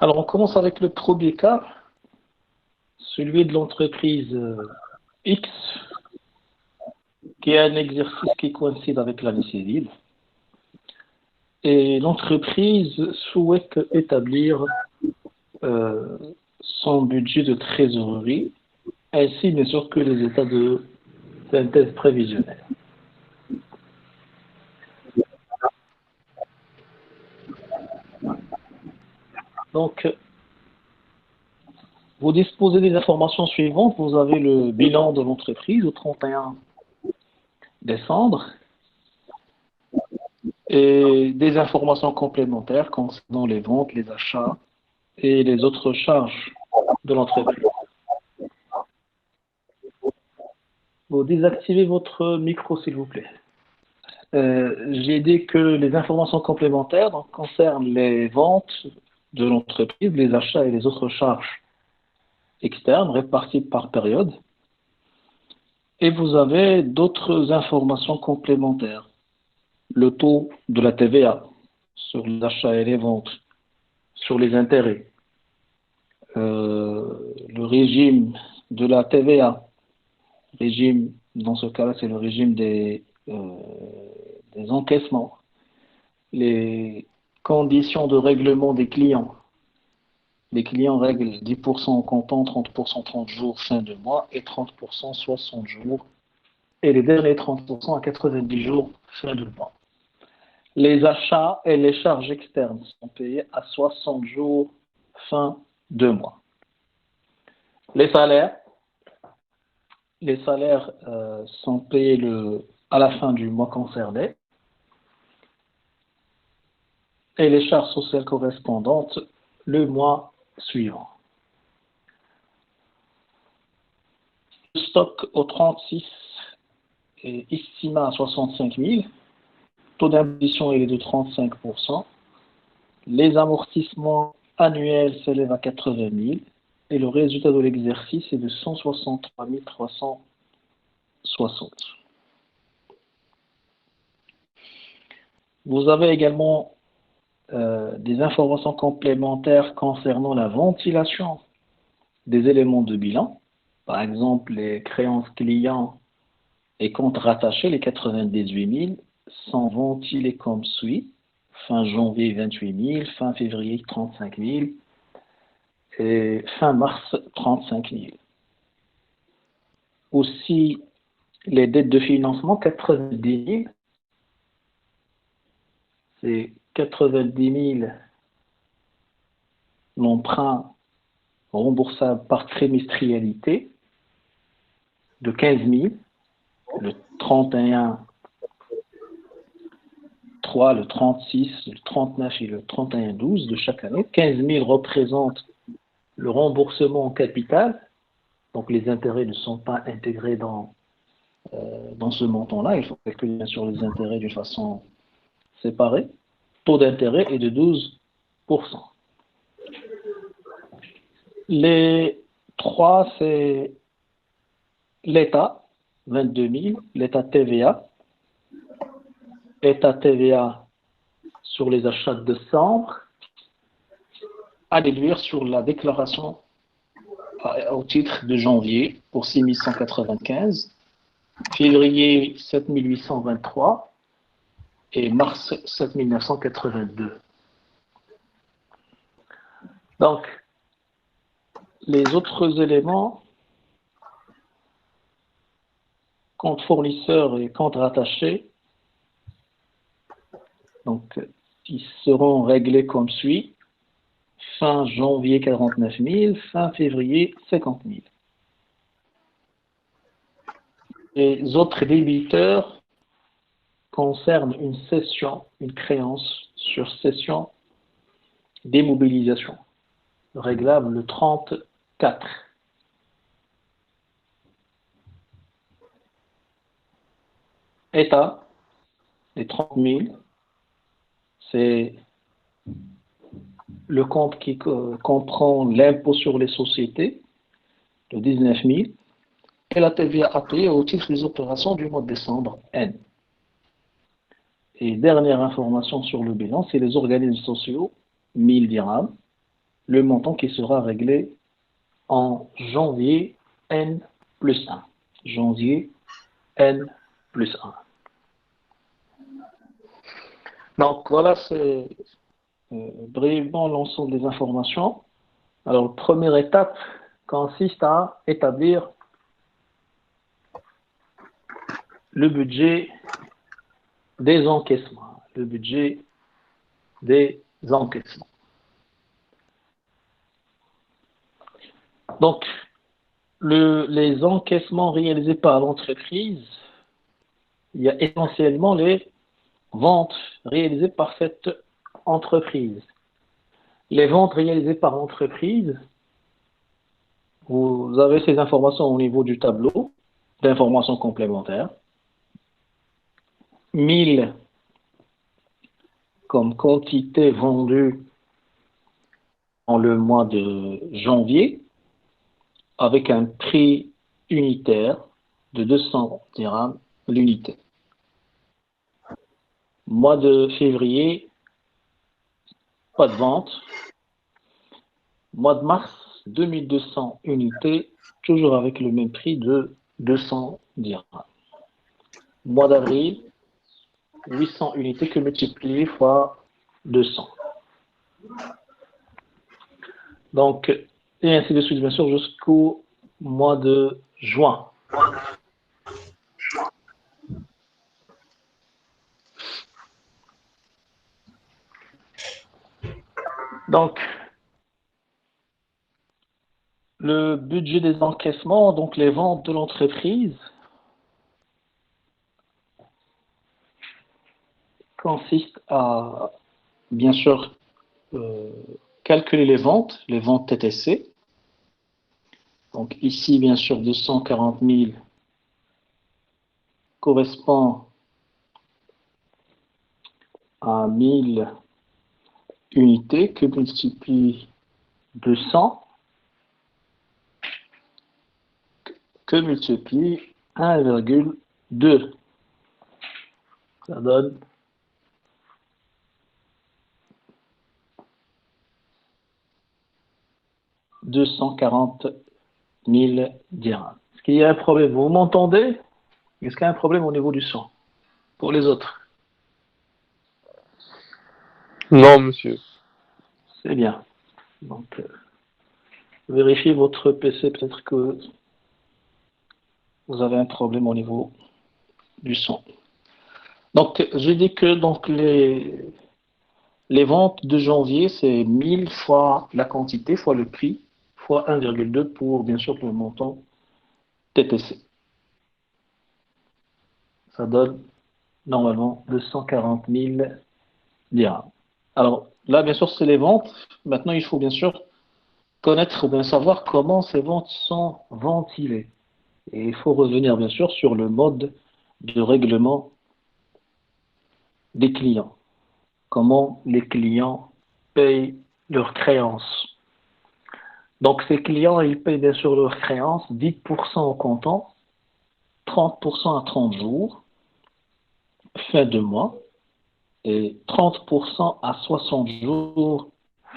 Alors, on commence avec le premier cas, celui de l'entreprise X, qui est un exercice qui coïncide avec l'année civile. Et l'entreprise souhaite établir son budget de trésorerie, ainsi bien sûr que les états de synthèse prévisionnelle. Donc, vous disposez des informations suivantes. Vous avez le bilan de l'entreprise au 31 décembre et des informations complémentaires concernant les ventes, les achats et les autres charges de l'entreprise. Vous désactivez votre micro, s'il vous plaît. J'ai dit que les informations complémentaires donc, concernent les ventes de l'entreprise, les achats et les autres charges externes réparties par période. Et vous avez d'autres informations complémentaires. Le taux de la TVA sur les achats et les ventes, sur les intérêts, le régime de la TVA, régime, dans ce cas-là, c'est le régime des encaissements, les conditions de règlement des clients. Les clients règlent 10% en comptant, 30% 30 jours fin de mois et 30% 60 jours. Et les derniers 30% à 90 jours fin de mois. Les achats et les charges externes sont payés à 60 jours fin de mois. Les salaires sont payés à la fin du mois concerné et les charges sociales correspondantes le mois suivant. Le stock au 36 est estimé à 65 000. Taux d'imposition est de 35%. Les amortissements annuels s'élèvent à 80 000. Et le résultat de l'exercice est de 163 360. Vous avez également des informations complémentaires concernant la ventilation des éléments de bilan. Par exemple, les créances clients et comptes rattachés, les 98 000, sont ventilés comme suit. Fin janvier, 28 000, fin février, 35 000 et fin mars, 35 000. Aussi, les dettes de financement, 90 000, c'est 90 000 l'emprunt remboursable par trimestrialité de 15 000, le 31, 3, le 36, le 39 et le 31, 12 de chaque année. 15 000 représentent le remboursement en capital, donc les intérêts ne sont pas intégrés dans ce montant-là. Il faut calculer bien sûr les intérêts d'une façon séparée. Taux d'intérêt est de 12%. Les 3, c'est l'État, 22 000, l'État TVA sur les achats de décembre, à déduire sur la déclaration au titre de janvier pour 6 195, février 7 823 et mars 7 982. Donc, les autres éléments, compte fournisseur et compte rattaché, donc ils seront réglés comme suit. Fin janvier, 49 000, fin février, 50 000. Les autres débiteurs concernent une cession, une créance sur cession démobilisation, réglable le 34. État, les 30 000, c'est le compte qui comprend l'impôt sur les sociétés, de 19 000, et la TVA à payer au titre des opérations du mois de décembre, N. Et dernière information sur le bilan, c'est les organismes sociaux, 1000 dirhams, le montant qui sera réglé en janvier N plus 1. Janvier N plus 1. Donc voilà, c'est brièvement l'ensemble des informations. Alors, la première étape consiste à établir le budget des encaissements. Le budget des encaissements. Donc, les encaissements réalisés par l'entreprise, il y a essentiellement les ventes réalisées par cette entreprise. Les ventes réalisées par l'entreprise, vous avez ces informations au niveau du tableau d'informations complémentaires. 1000 comme quantité vendue en le mois de janvier, avec un prix unitaire de 200 dirhams l'unité. Mois de février, pas de vente. Mois de mars, 2200 unités, toujours avec le même prix de 200 dirhams. Mois d'avril, 800 unités que multiplié fois 200. Donc, et ainsi de suite, bien sûr, jusqu'au mois de juin. Donc, le budget des encaissements, donc les ventes de l'entreprise, consiste à, bien sûr, calculer les ventes TTC. Donc ici, bien sûr, 240 000 correspond à 1000 unités que multiplie 200 que multiplie 1,2. Ça donne 240 000 dirhams. Est-ce qu'il y a un problème? Vous m'entendez? Est-ce qu'il y a un problème au niveau du son? Pour les autres? Non, monsieur. C'est bien. Donc, vérifiez votre PC, peut-être que vous avez un problème au niveau du son. Donc, j'ai dit que donc, les ventes de janvier, c'est 1000 fois la quantité, fois le prix, fois 1,2 pour, bien sûr, le montant TTC. Ça donne normalement 240 000 dirhams. Alors, là, bien sûr, c'est les ventes. Maintenant, il faut bien sûr connaître ou bien savoir comment ces ventes sont ventilées. Et il faut revenir, bien sûr, sur le mode de règlement des clients. Comment les clients payent leurs créances. Donc, ces clients, ils payent bien sûr leurs créances, 10% au comptant, 30% à 30 jours, fin de mois, et 30% à 60 jours,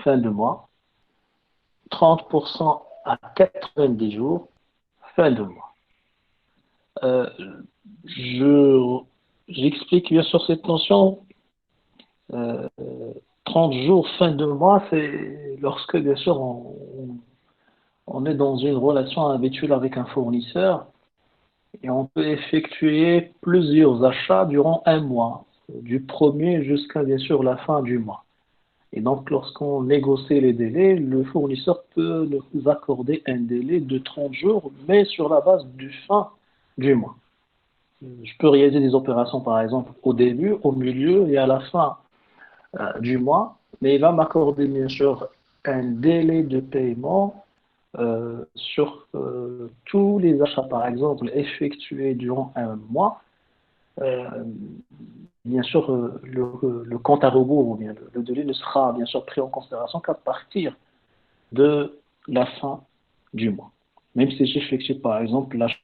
fin de mois, 30% à 90 jours, fin de mois. Euh, J'explique bien sûr cette notion. Euh, 30 jours, fin de mois, c'est lorsque bien sûr on est dans une relation habituelle avec un fournisseur et on peut effectuer plusieurs achats durant un mois, du premier jusqu'à bien sûr la fin du mois. Et donc, lorsqu'on négocie les délais, le fournisseur peut nous accorder un délai de 30 jours, mais sur la base du fin du mois. Je peux réaliser des opérations, par exemple, au début, au milieu et à la fin du mois, mais il va m'accorder bien sûr un délai de paiement sur tous les achats, par exemple, effectués durant un mois. Euh, Bien sûr, le compte à rebours ou bien le délai ne sera bien sûr pris en considération qu'à partir de la fin du mois. Même si j'effectue par exemple l'achat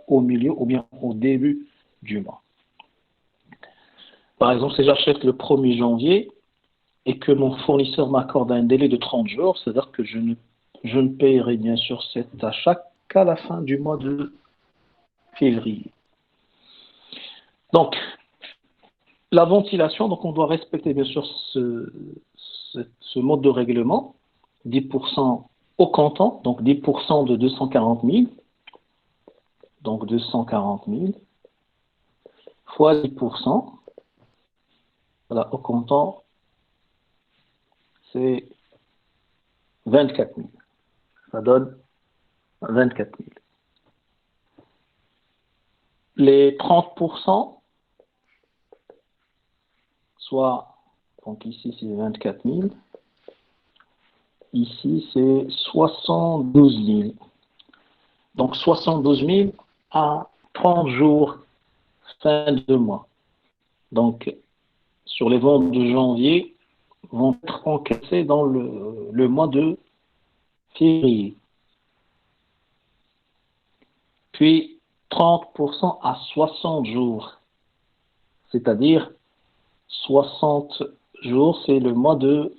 au milieu ou bien au début du mois. Par exemple, si j'achète le 1er janvier, et que mon fournisseur m'accorde un délai de 30 jours, c'est-à-dire que je ne paierai bien sûr cet achat qu'à la fin du mois de février. Donc, la ventilation, donc on doit respecter bien sûr ce mode de règlement, 10% au comptant, donc 10% de 240 000, donc 240 000, fois 10%, voilà, au comptant, c'est 24 000. Ça donne 24 000. Les 30%, soit, donc ici c'est 24 000, ici c'est 72 000. Donc 72 000 à 30 jours fin de mois. Donc sur les ventes de janvier vont être encaissées dans le mois de février. Puis 30% à 60 jours, c'est-à-dire 60 jours, c'est le mois de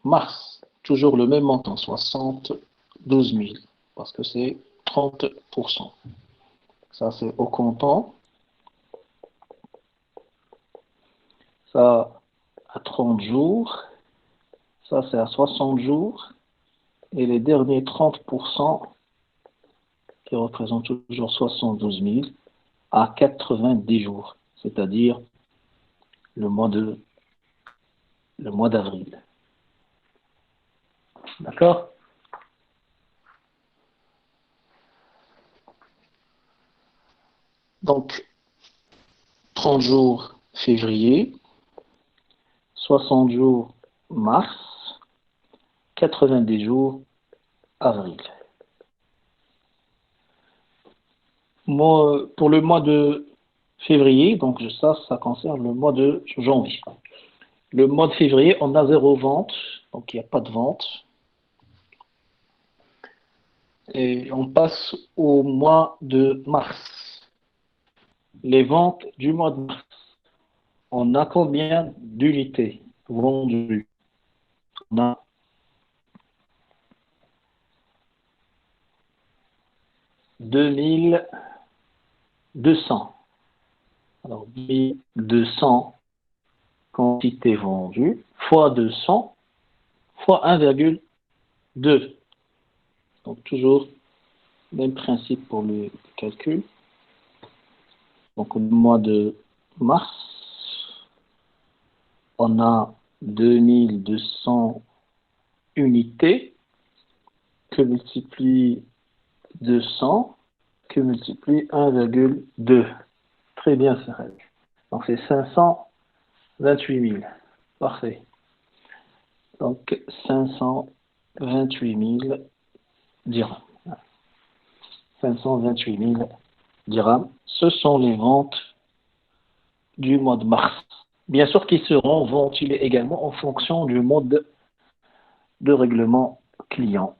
mars. Toujours le même montant, 72 000, parce que c'est 30%. Ça, c'est au comptant. Ça, à 30 jours. Ça, c'est à 60 jours. Et les derniers 30%, qui représentent toujours 72 000, à 90 jours, c'est-à-dire le mois d'avril. D'accord? Donc, 30 jours février, 60 jours mars, 90 jours avril. Pour le mois de février, donc ça concerne le mois de janvier. Le mois de février, on a 0 vente, donc il n'y a pas de vente. Et on passe au mois de mars. Les ventes du mois de mars. On a combien d'unités vendues? On a 2200. Alors 2200 quantités vendues fois 200 fois 1,2. Donc toujours même principe pour le calcul. Donc au mois de mars, on a 2200 unités que multiplie 200 que multiplie 1,2. Très bien, c'est règle. Donc c'est 528 000. Parfait. Donc 528 000 dirhams. 528 000 dirhams. Ce sont les ventes du mois de mars. Bien sûr qu'ils seront ventilés également en fonction du mode de règlement client.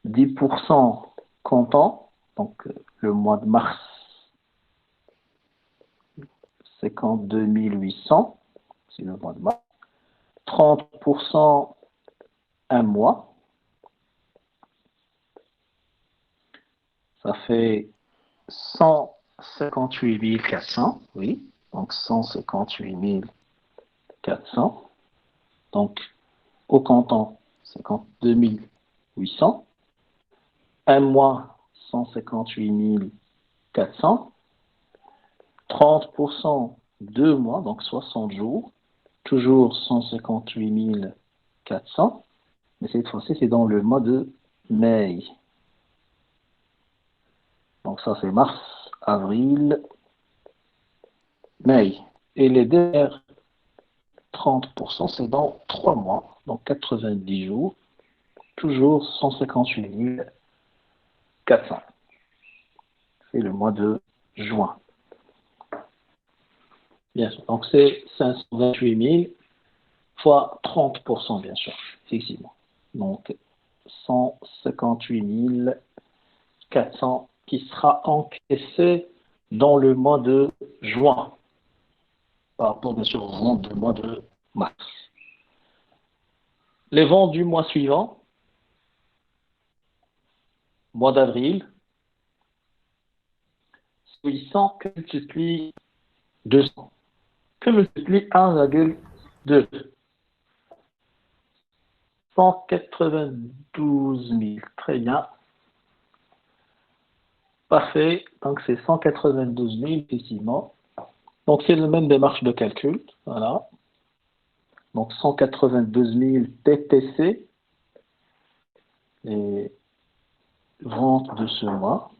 10% comptant, donc le mois de mars, 52 800, c'est le mois de mars. 30% un mois, ça fait 158 400, oui, donc 158 400. Donc, au comptant, 52 800. Un mois, 158 400. 30%, 2 mois, donc 60 jours. Toujours 158 400. Mais cette fois-ci, c'est dans le mois de mai. Donc ça, c'est mars, avril, mai. Et les derniers 30%, c'est dans 3 mois, donc 90 jours. Toujours 158 400. C'est le mois de juin. Bien sûr. Donc c'est 528 000 fois 30%, bien sûr, effectivement. Donc 158 400 qui sera encaissé dans le mois de juin, par rapport bien sûr au mois de mars. Les ventes du mois suivant, mois d'avril, 800 que multiplie 200, que multiplie 1,2. 192 000. Très bien. Parfait. Donc, c'est 192 000, effectivement. Donc, c'est la même démarche de calcul. Voilà. Donc, 192 000 TTC, les ventes de ce mois.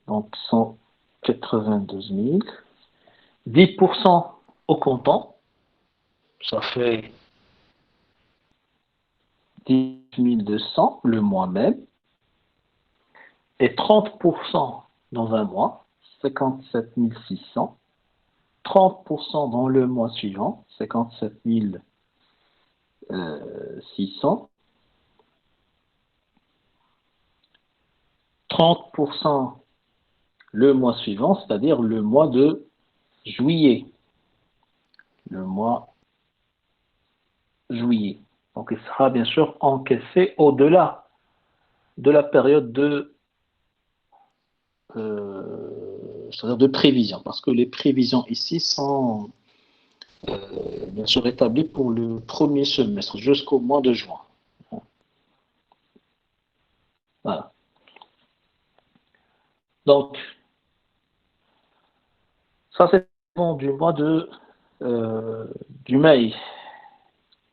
Donc, 192 000. 10% au comptant. Ça fait 10 200 le mois même. Et 30% dans un mois, 57 600. 30% dans le mois suivant, 57 600. 30% le mois suivant, c'est-à-dire le mois de juillet. Le mois juillet. Donc, il sera bien sûr encaissé au-delà de la période c'est-à-dire de prévision, parce que les prévisions ici sont bien sûr établies pour le premier semestre jusqu'au mois de juin. Voilà. Donc, ça c'est du mois du mai,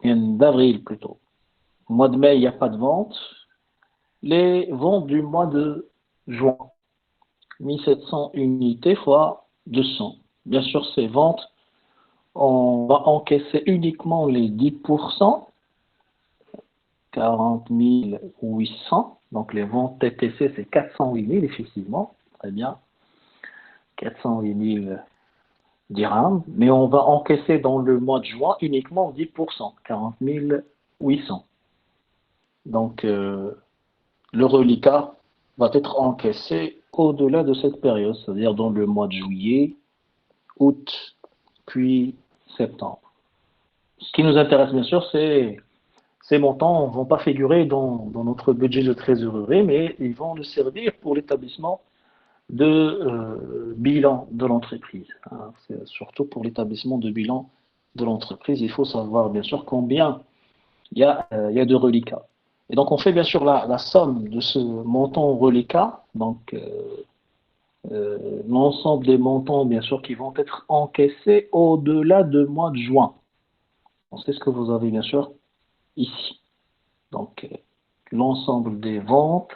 d'avril plutôt. Au mois de mai, il n'y a pas de vente. Les ventes du mois de juin, 1700 unités fois 200. Bien sûr, ces ventes, on va encaisser uniquement les 10%, 40 800. Donc les ventes TTC, c'est 408 000, effectivement. Très bien. 408 000 dirhams. Mais on va encaisser dans le mois de juin uniquement 10%, 40 800. Donc le reliquat va être encaissé au-delà de cette période, c'est-à-dire dans le mois de juillet, août, puis septembre. Ce qui nous intéresse bien sûr, c'est ces montants ne vont pas figurer dans notre budget de trésorerie, mais ils vont nous servir pour l'établissement de bilan de l'entreprise. Hein. C'est surtout pour l'établissement de bilan de l'entreprise, il faut savoir bien sûr combien il y a de reliquats. Et donc on fait bien sûr la somme de ce montant reliquat, donc l'ensemble des montants bien sûr qui vont être encaissés au-delà du mois de juin. C'est ce que vous avez bien sûr ici. Donc l'ensemble des ventes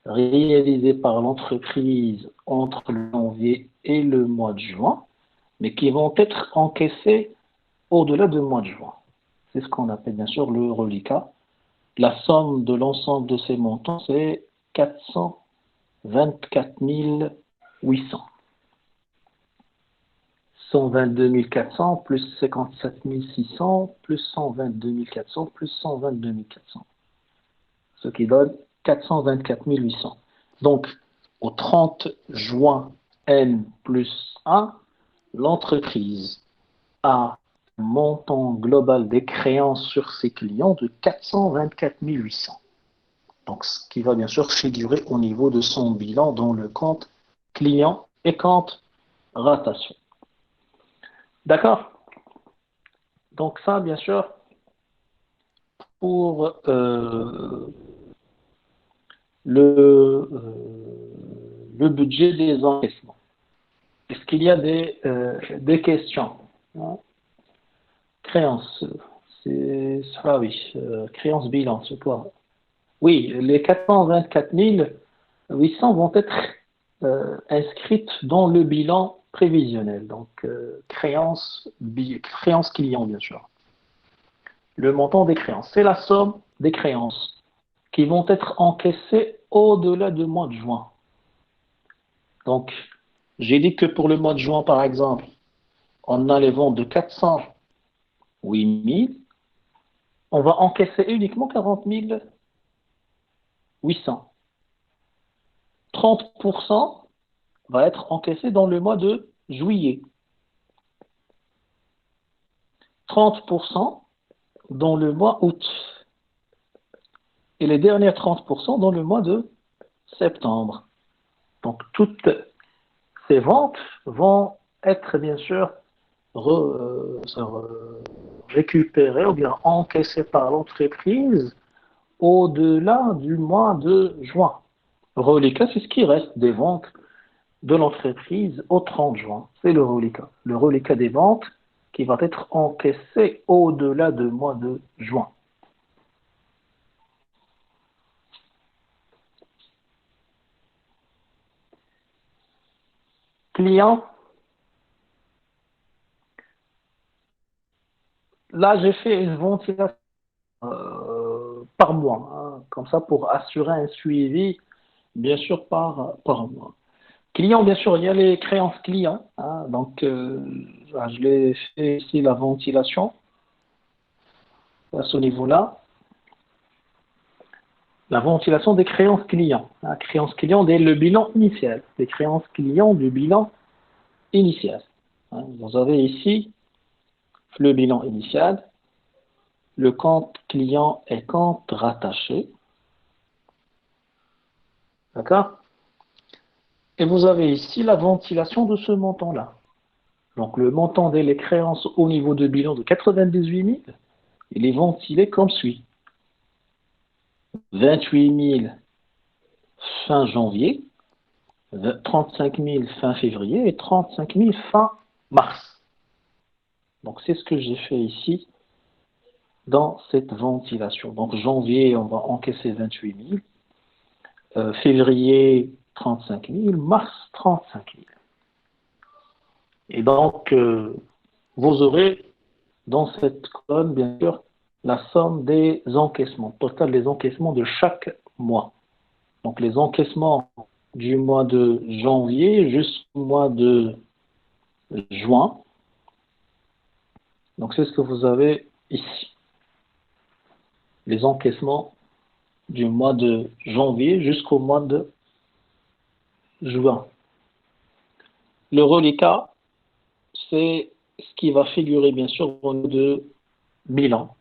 réalisées par l'entreprise entre le janvier et le mois de juin, mais qui vont être encaissées au-delà du mois de juin. C'est ce qu'on appelle bien sûr le reliquat. La somme de l'ensemble de ces montants, c'est 424 800. 122 400 plus 57 600 plus 122 400 plus 122 400. Ce qui donne 424 800. Donc, au 30 juin N plus 1, l'entreprise a un montant global des créances sur ses clients de 424 800. Donc, ce qui va bien sûr figurer au niveau de son bilan dans le compte client et compte ratation. D'accord? Donc ça, bien sûr, pour le budget des encaissements. Est-ce qu'il y a des questions? Hein? Créance, c'est ça, oui. Créance bilan, c'est quoi? Oui, les 424 800 vont être inscrites dans le bilan prévisionnel. Donc, créance client, bien sûr. Le montant des créances, c'est la somme des créances qui vont être encaissées au-delà du mois de juin. Donc, j'ai dit que pour le mois de juin, par exemple, on a les ventes de 408 000. On va encaisser uniquement 40 800. 30% va être encaissé dans le mois de juillet. 30% dans le mois août et les derniers 30% dans le mois de septembre. Donc, toutes ces ventes vont être bien sûr récupérées ou bien encaissées par l'entreprise au-delà du mois de juin. Reliquat, c'est ce qui reste des ventes de l'entreprise au 30 juin. C'est le reliquat. Le reliquat des ventes qui va être encaissé au-delà du mois de juin. Client, là j'ai fait une ventilation par mois, hein, comme ça pour assurer un suivi, bien sûr par mois. Client, bien sûr, il y a les créances clients, hein, donc je l'ai fait ici la ventilation à ce niveau-là. La ventilation des créances clients. Hein, créances clients dès le bilan initial. Les créances clients du bilan initial. Hein, vous avez ici le bilan initial, le compte client et compte rattaché. D'accord? Et vous avez ici la ventilation de ce montant-là. Donc le montant des créances au niveau de bilan de 98 000, il est ventilé comme suit. 28 000 fin janvier, 35 000 fin février et 35 000 fin mars. Donc c'est ce que j'ai fait ici dans cette ventilation. Donc janvier, on va encaisser 28 000, février 35 000, mars 35 000. Et donc vous aurez dans cette colonne, bien sûr, la somme des encaissements, total des encaissements de chaque mois. Donc les encaissements du mois de janvier jusqu'au mois de juin. Donc c'est ce que vous avez ici. Les encaissements du mois de janvier jusqu'au mois de juin. Le reliquat, c'est ce qui va figurer bien sûr au niveau de bilan.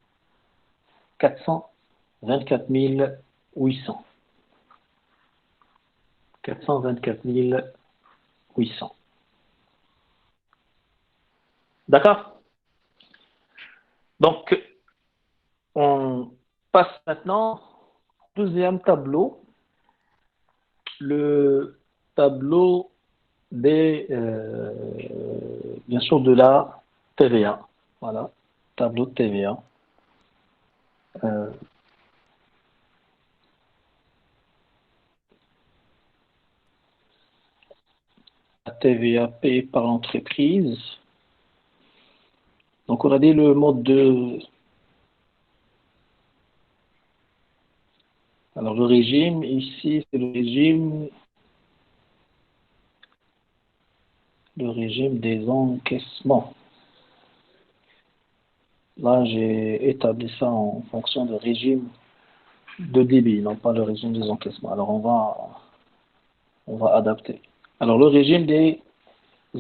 424 800. 424 800. D'accord? Donc, on passe maintenant au deuxième tableau, le tableau des, bien sûr, de la TVA. Voilà, tableau de TVA. La TVA payée par l'entreprise. Donc, on a dit le mode de... Alors, le régime, ici, c'est le régime des encaissements. Là, j'ai établi ça en fonction de régime de débit, non pas le régime des encaissements. Alors, on va adapter. Alors, le régime des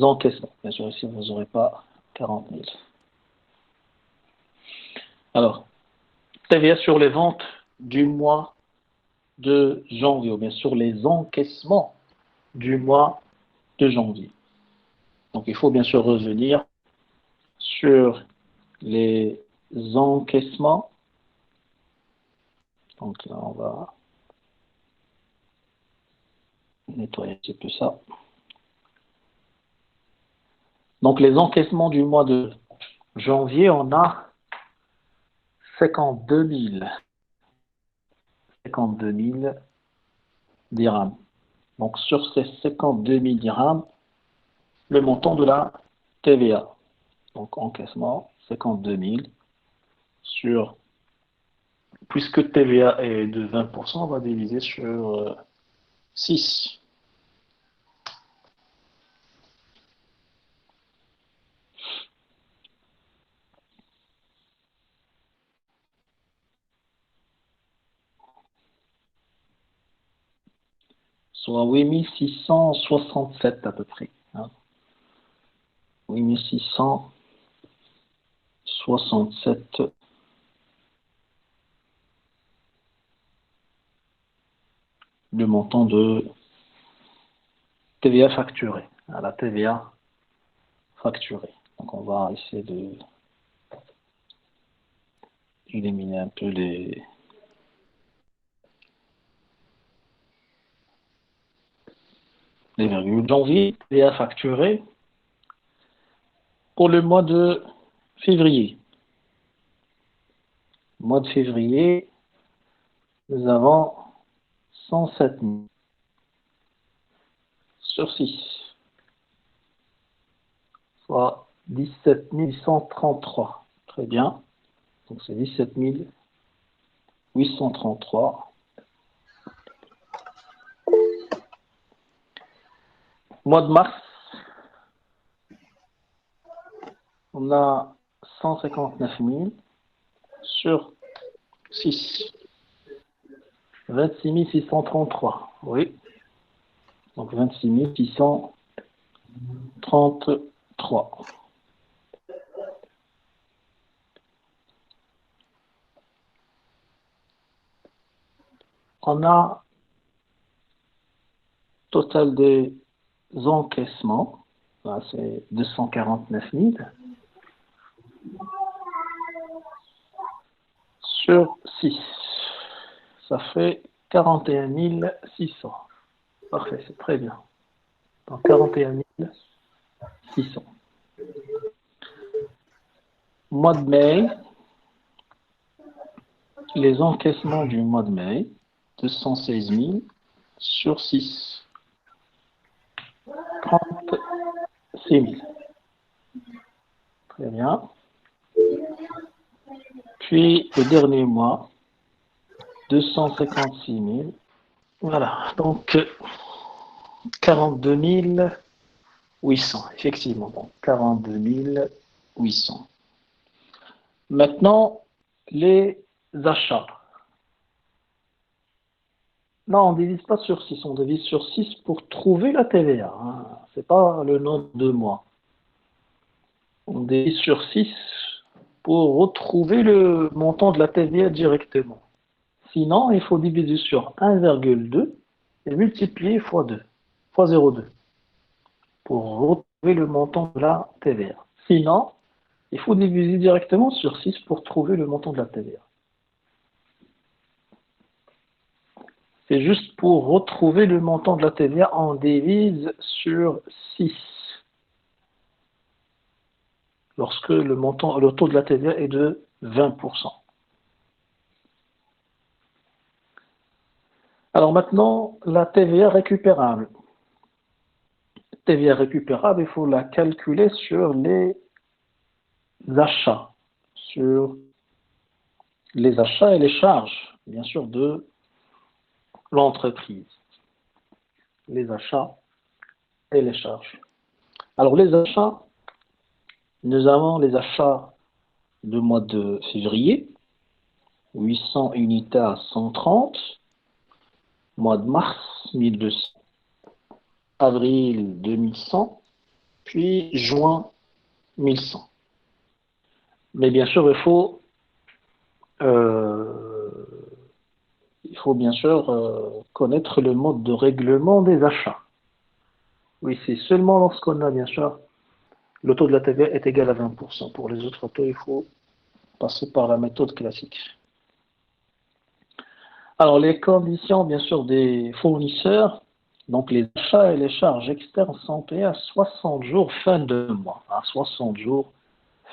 encaissements. Bien sûr, ici, vous n'aurez pas 40 000. Alors, TVA sur les ventes du mois de janvier, ou bien sur les encaissements du mois de janvier. Donc, il faut bien sûr revenir sur les encaissements. Donc là, on va nettoyer un petit peu ça. Donc, les encaissements du mois de janvier, on a 52 000. 52 000 dirhams. Donc, sur ces 52 000 dirhams, le montant de la TVA. Donc, encaissement, 52 000 sur, puisque TVA est de 20%, on va diviser sur 6. Soit 8667 à peu près. Hein. 8667. 67 le montant de TVA facturé, à la TVA facturée. Donc on va essayer de éliminer un peu les virgules. Janvier, TVA facturé pour le mois de février. Mois de février, nous avons 107 000 sur 6, soit 17 833. Très bien. Donc c'est 17 833. Mois de mars, on a 159 000 sur 6. 26 633. Oui. Donc 26 633. On a total des encaissements. Là, c'est 249 000 sur 6. Ça fait 41 600. Parfait, c'est très bien. Donc 41 600. Mois de mai, les encaissements du mois de mai, 216 000 sur 6. 36 000. Très bien. Puis le dernier mois, 256 000. Voilà, donc 42 800, effectivement. Donc 42 800. Maintenant, les achats. Non, on ne divise pas sur 6, on divise sur 6 pour trouver la TVA. Hein. Ce n'est pas le nombre de mois. On divise sur 6 pour retrouver le montant de la TVA directement. Sinon, il faut diviser sur 1,2 et multiplier fois 2, fois 0,2 pour retrouver le montant de la TVA. Sinon, il faut diviser directement sur 6 pour trouver le montant de la TVA. C'est juste pour retrouver le montant de la TVA, on divise sur 6. Lorsque le taux de la TVA est de 20%. Alors maintenant, la TVA récupérable. TVA récupérable, il faut la calculer sur les achats, sur les achats et les charges, bien sûr, de l'entreprise. Les achats et les charges. Alors les achats, nous avons les achats du mois de février, 800 unités à 130, mois de mars, 1200, avril, 2100, puis juin, 1100. Mais bien sûr, il faut bien sûr connaître le mode de règlement des achats. Oui, c'est seulement lorsqu'on a bien sûr le taux de la TVA est égal à 20%. Pour les autres taux, il faut passer par la méthode classique. Alors, les conditions, bien sûr, des fournisseurs, donc les achats et les charges externes sont payés à 60 jours fin de mois. À 60 jours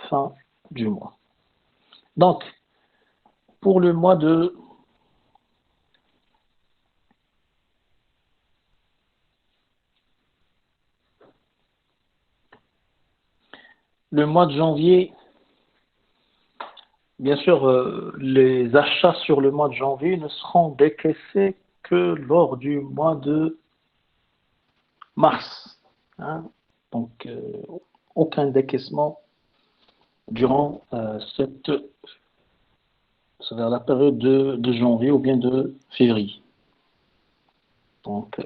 fin du mois. Donc, pour le mois de janvier, bien sûr, les achats sur le mois de janvier ne seront décaissés que lors du mois de mars. Hein. Donc, aucun décaissement durant la période de janvier ou bien de février. Donc,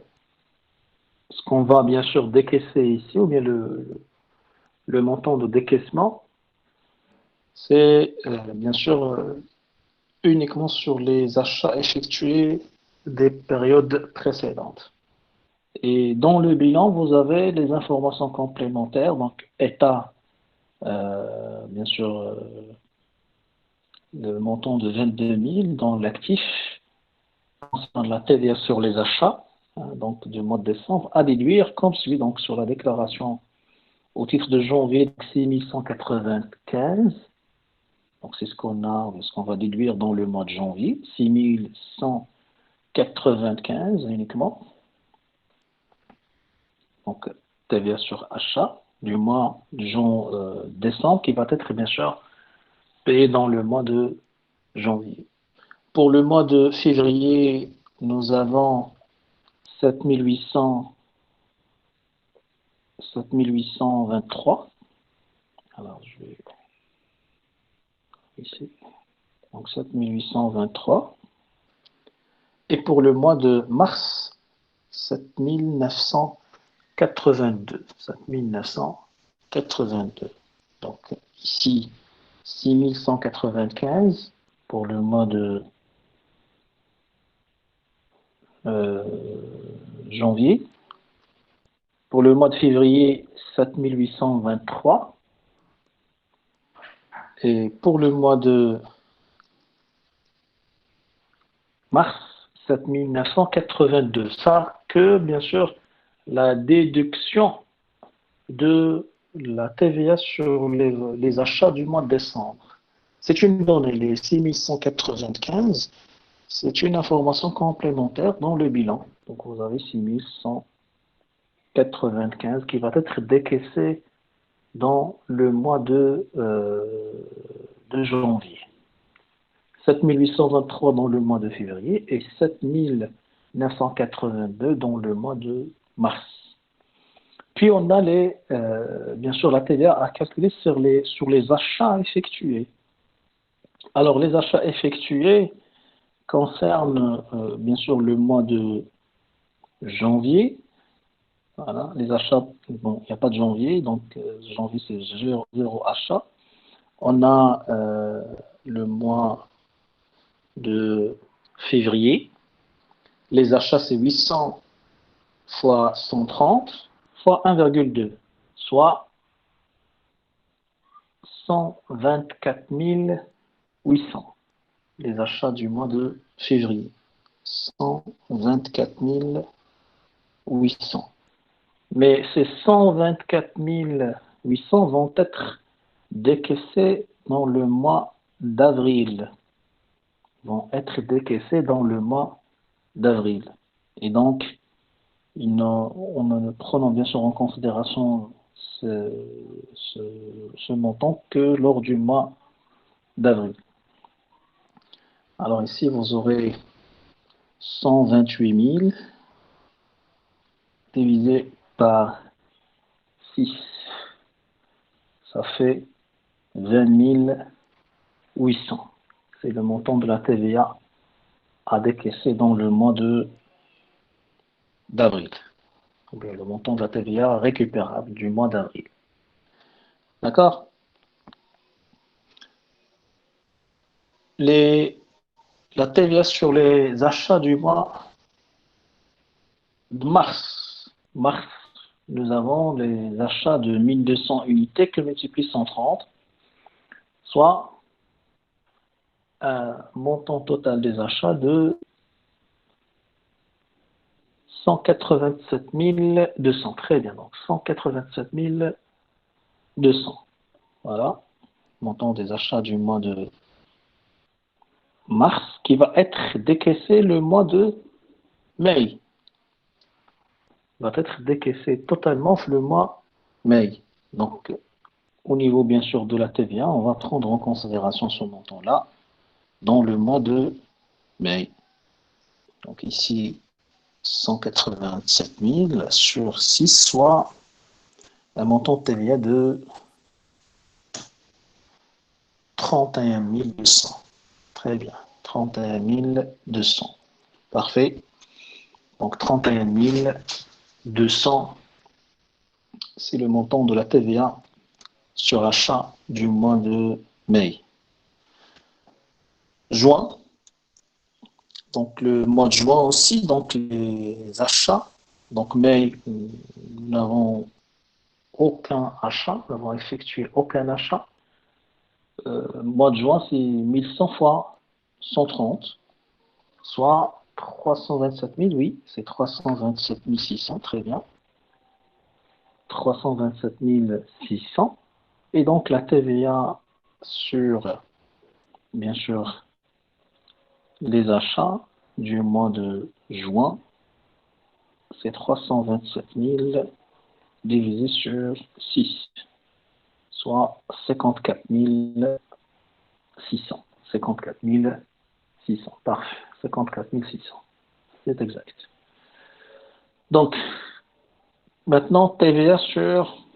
ce qu'on va bien sûr décaisser ici, ou bien le montant de décaissement, c'est bien sûr uniquement sur les achats effectués des périodes précédentes. Et dans le bilan, vous avez les informations complémentaires, donc état, bien sûr, le montant de 22 000 dans l'actif, concernant la TVA sur les achats, donc du mois de décembre, à déduire comme suit, donc sur la déclaration au titre de janvier, 6 195. Donc c'est ce qu'on a, ce qu'on va déduire dans le mois de janvier, 6 195 uniquement. Donc TVA sur achat du mois de décembre qui va être bien sûr payé dans le mois de janvier. Pour le mois de février, nous avons 7823. Alors je vais ici. Donc 7823. Et pour le mois de mars, 7982. 7982. Donc ici, 6195 pour le mois de janvier. Pour le mois de février, 7823. Et pour le mois de mars, 7982. Ça que, bien sûr, la déduction de la TVA sur les achats du mois de décembre. C'est une donnée, les 6195, c'est une information complémentaire dans le bilan. Donc vous avez 6195 qui va être décaissé dans le mois de janvier. 7823 dans le mois de février et 7982 dans le mois de mars. Puis on a bien sûr la TVA à calculer sur les achats effectués. Alors les achats effectués concernent bien sûr le mois de janvier. Voilà, les achats, bon, il n'y a pas de janvier, donc janvier c'est zéro achat. On a le mois de février. Les achats, c'est 800 fois 130 fois 1,2, soit 124 800. Les achats du mois de février. 124 800. Mais ces 124 800 vont être décaissés dans le mois d'avril. Vont être décaissés dans le mois d'avril. Et donc, en ne prenant bien sûr en considération ce montant que lors du mois d'avril. Alors ici, vous aurez 128 000 divisé par 6. Ça fait 20 800. C'est le montant de la TVA à décaisser dans le mois d'avril. Le montant de la TVA récupérable du mois d'avril. D'accord? La TVA sur les achats du mois de mars. Mars, nous avons les achats de 1200 unités que multiplie 130, soit un montant total des achats de 187 200. Très bien, donc 187 200. Voilà, montant des achats du mois de mars qui va être décaissé le mois de mai. Va être décaissé totalement le mois mai. Donc, au niveau bien sûr de la TVA, on va prendre en considération ce montant-là dans le mois de mai. Donc ici, 187 000 sur 6, soit un montant de TVA de 31 200. Très bien, 31 200. Parfait. Donc 31 200, c'est le montant de la TVA sur achat du mois de mai. Juin, donc le mois de juin aussi, donc les achats. Donc mai, nous n'avons aucun achat, nous n'avons effectué aucun achat. Mois de juin, c'est 1100 fois 130, soit 327 000, oui, c'est 327 600, très bien. 327 600. Et donc la TVA sur, bien sûr, les achats du mois de juin, c'est 327 000 divisé sur 6, soit 54 600. 54 600, parfait. 54 600, c'est exact. Donc, maintenant, TVA sur,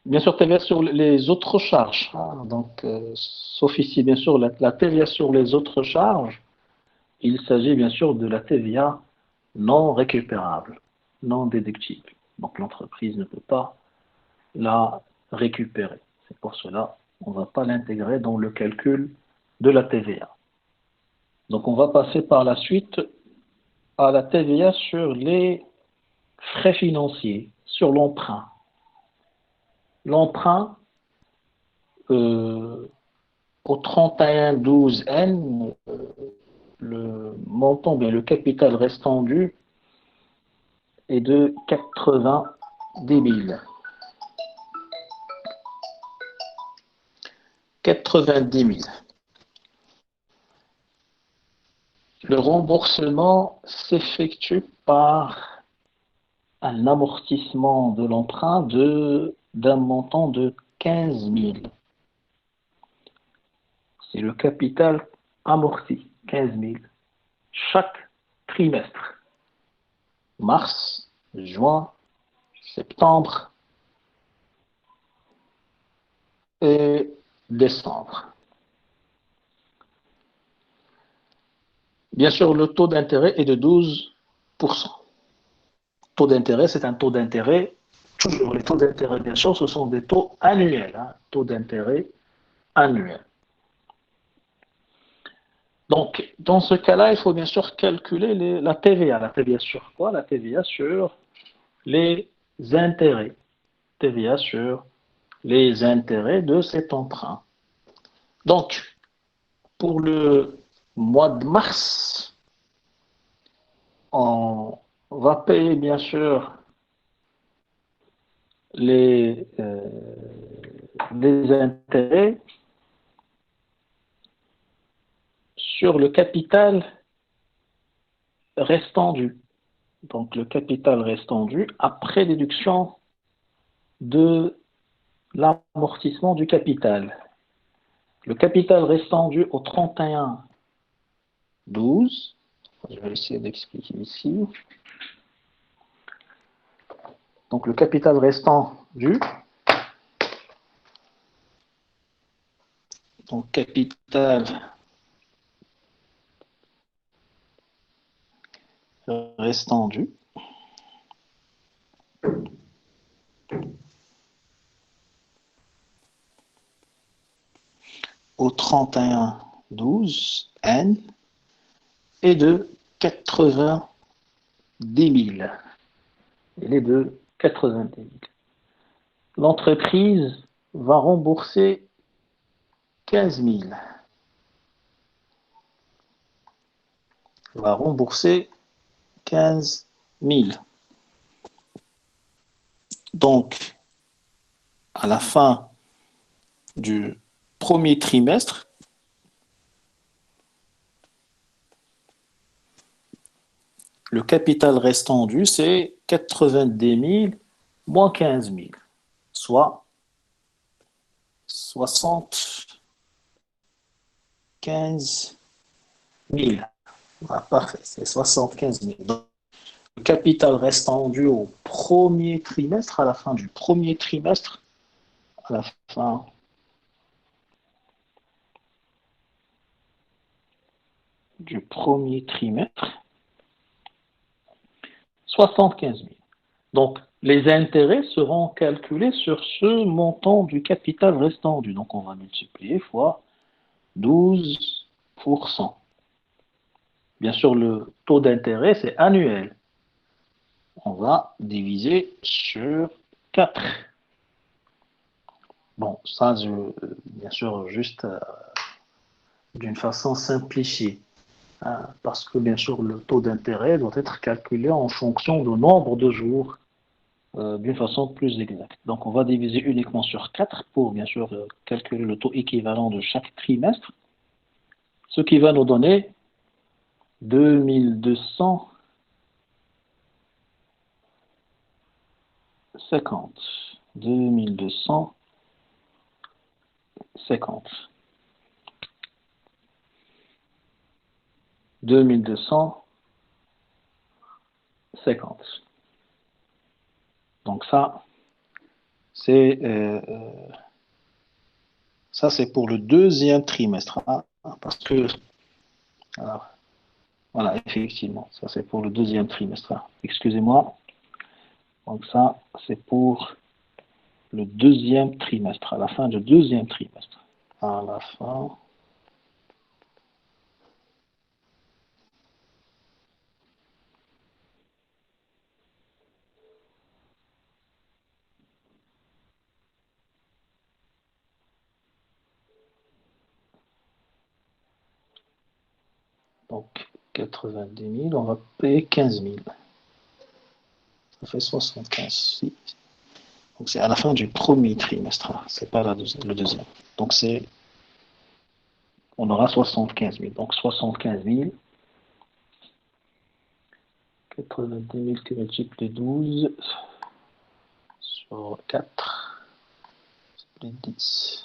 bien sûr, TVA sur les autres charges. Donc, sauf ici, bien sûr, la TVA sur les autres charges, il s'agit bien sûr de la TVA non récupérable, non déductible. Donc, l'entreprise ne peut pas la récupérer. C'est pour cela qu'on ne va pas l'intégrer dans le calcul de la TVA. Donc, on va passer par la suite à la TVA sur les frais financiers, sur l'emprunt. L'emprunt, au 31-12N, le montant, bien le capital restant dû est de 90 000. 90 000. Le remboursement s'effectue par un amortissement de l'emprunt d'un montant de 15 000. C'est le capital amorti, 15 000, chaque trimestre. Mars, juin, septembre et décembre. Bien sûr, le taux d'intérêt est de 12%. Taux d'intérêt, c'est un taux d'intérêt. Toujours les taux d'intérêt, bien sûr, ce sont des taux annuels. Taux d'intérêt annuel. Donc, dans ce cas-là, il faut bien sûr calculer la TVA. La TVA sur quoi? La TVA sur les intérêts. TVA sur les intérêts de cet emprunt. Donc, pour le mois de mars, on va payer bien sûr les intérêts sur le capital restant dû. Donc, le capital restant dû après déduction de l'amortissement du capital. Le capital restant dû au 31-12, je vais essayer d'expliquer ici. Donc, le capital restant dû, donc capital restant dû, au 31-12, N, est de 90 000. Il est de 90 000. L'entreprise va rembourser 15 000. Va rembourser 15 000. Donc, à la fin du premier trimestre, le capital restant dû, c'est 90 000 moins 15 000, soit 75 000. Ah, parfait, c'est 75 000. Donc, le capital restant dû au premier trimestre, à la fin du premier trimestre, à la fin du premier trimestre, 75 000. Donc, les intérêts seront calculés sur ce montant du capital restant dû. Donc, on va multiplier fois 12%. Bien sûr, le taux d'intérêt, c'est annuel. On va diviser sur 4. Bon, ça, bien sûr, juste d'une façon simplifiée. Hein, parce que, bien sûr, le taux d'intérêt doit être calculé en fonction du nombre de jours d'une façon plus exacte. Donc, on va diviser uniquement sur 4 pour, bien sûr, calculer le taux équivalent de chaque trimestre, ce qui va nous donner 2250. 2250. 2250. Donc ça, c'est pour le deuxième trimestre. Hein, parce que, voilà, effectivement, ça c'est pour le deuxième trimestre. Hein. Excusez-moi. Donc ça, c'est pour le deuxième trimestre, à la fin du deuxième trimestre. À la fin. Donc, 90 000, on va payer 15 000. Ça fait 75. Donc, c'est à la fin du premier trimestre. C'est pas le deuxième. Donc, on aura 75 000. Donc, 75 000. 90 000 qui multiplie 12 sur 4. C'est 10.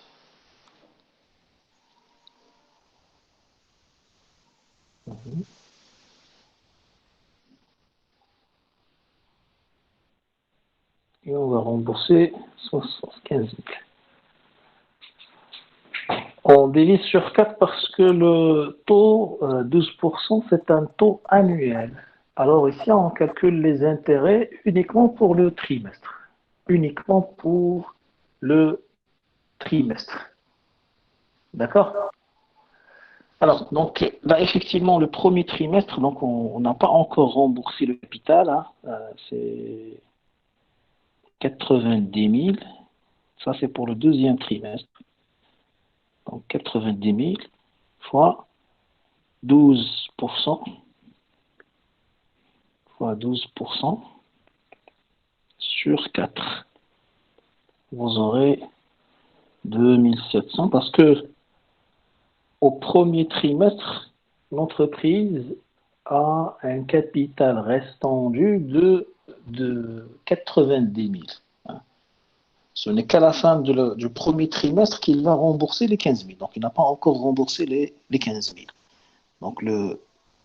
Et on va rembourser 75 000. On divise sur 4 parce que le taux 12%, c'est un taux annuel. Alors ici, on calcule les intérêts uniquement pour le trimestre. Uniquement pour le trimestre. D'accord? Alors, donc là, effectivement, le premier trimestre, donc on n'a pas encore remboursé le capital. Hein, c'est 90 000. Ça, c'est pour le deuxième trimestre. Donc 90 000 fois 12%. Fois 12% sur 4. Vous aurez 2700 parce que au premier trimestre, l'entreprise a un capital restant dû de 90 000. Hein. Ce n'est qu'à la fin du premier trimestre qu'il va rembourser les 15 000. Donc, il n'a pas encore remboursé les 15 000. Donc, le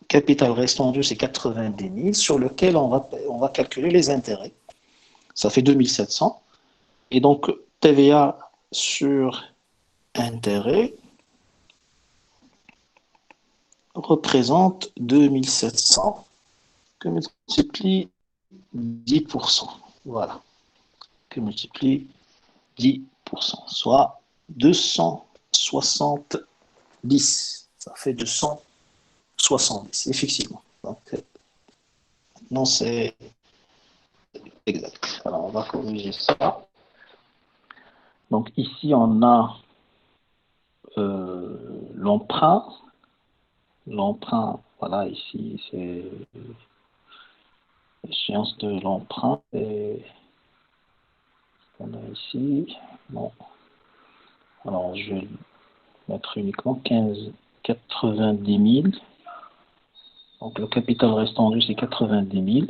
capital restant dû, c'est 90 000 sur lequel on va calculer les intérêts. Ça fait 2700. Et donc, TVA sur intérêt représente 2700 que multiplie 10%. Voilà. Que multiplie 10%, soit 270. Ça fait 270, effectivement. Donc, non, c'est exact. Alors, on va corriger ça. Donc, ici, on a l'emprunt. L'emprunt, voilà, ici, c'est l'échéance de l'emprunt. Et on a ici, bon, alors je vais mettre uniquement 90 000. Donc le capital restant dû, c'est 90 000,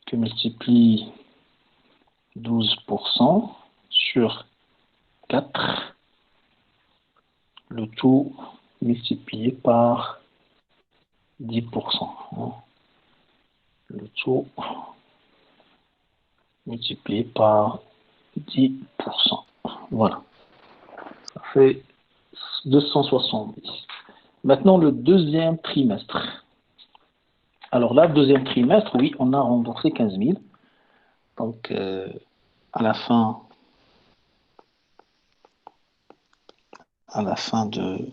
que multiplie 12% sur 4, le tout multiplié par 10%. Hein. Le tout multiplié par 10%. Voilà. Ça fait 270. Maintenant, le deuxième trimestre. Alors là, deuxième trimestre, oui, on a remboursé 15 000. Donc, à la fin de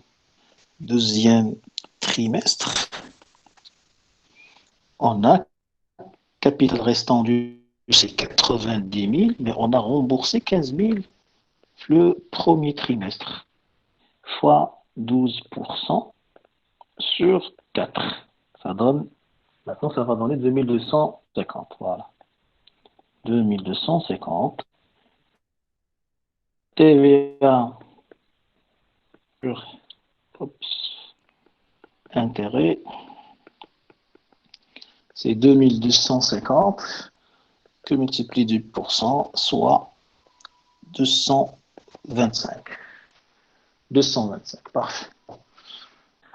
deuxième trimestre, on a capital restant dû, c'est 90 000, mais on a remboursé 15 000 le premier trimestre, fois 12% sur 4. Ça donne, maintenant ça va donner 2250, voilà. 2250. TVA sur intérêt, c'est 2250 que multiplie du pourcent, soit 225. 225, parfait.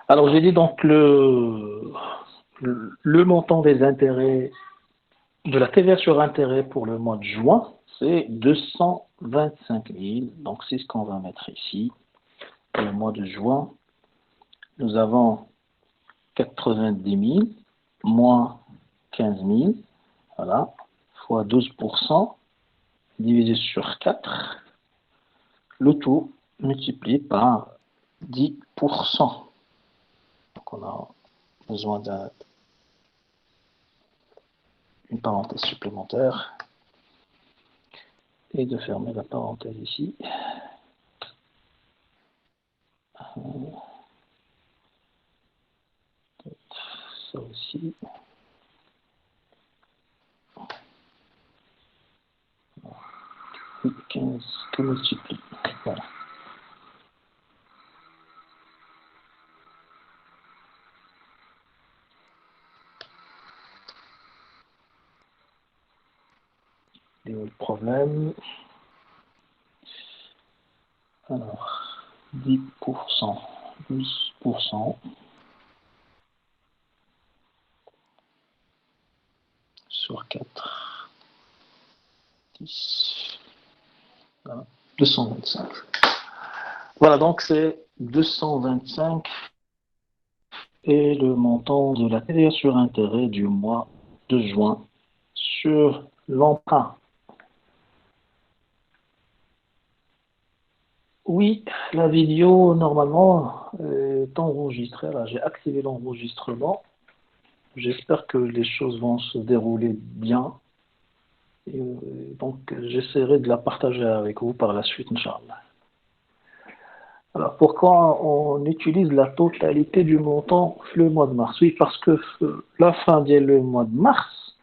Alors j'ai dit donc le montant des intérêts, de la TVA sur intérêt pour le mois de juin, c'est 225 000. Donc c'est ce qu'on va mettre ici. Pour le mois de juin, nous avons 90 000 moins 15 000, voilà, fois 12%, divisé sur 4, le tout multiplié par 10%. Donc on a besoin d'une parenthèse supplémentaire et de fermer la parenthèse ici. Ça aussi. 15 que multiplie. Voilà. Et le problème. Alors, 10%, 12% sur 4, 10, voilà, 225. Voilà, donc c'est 225 et le montant de la TVA sur intérêt du mois de juin sur l'emprunt. Oui, la vidéo normalement est enregistrée. Là, j'ai activé l'enregistrement. J'espère que les choses vont se dérouler bien. Et, donc, j'essaierai de la partager avec vous par la suite, Inch'Allah. Alors, pourquoi on utilise la totalité du montant le mois de mars? Oui, parce que la fin le mois de mars,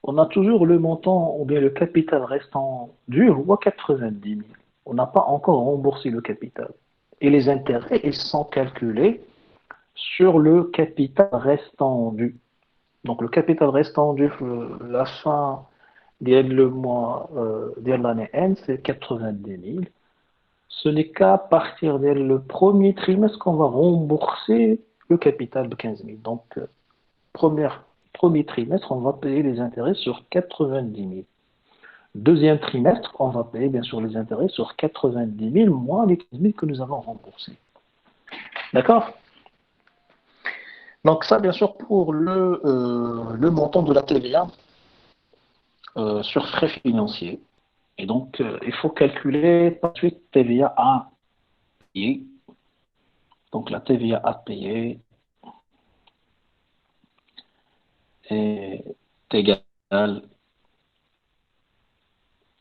on a toujours le montant ou bien le capital restant dû ou 90 000. On n'a pas encore remboursé le capital. Et les intérêts, ils sont calculés sur le capital restant dû. Donc, le capital restant dû, la fin le mois de l'année N, c'est 90 000. Ce n'est qu'à partir du premier trimestre qu'on va rembourser le capital de 15 000. Donc, premier trimestre, on va payer les intérêts sur 90 000. Deuxième trimestre, on va payer bien sûr les intérêts sur 90 000 moins les 15 000 que nous avons remboursés. D'accord? Donc ça, bien sûr, pour le montant de la TVA sur frais financiers. Et donc, il faut calculer par suite TVA à payer. Donc, la TVA à payer est égale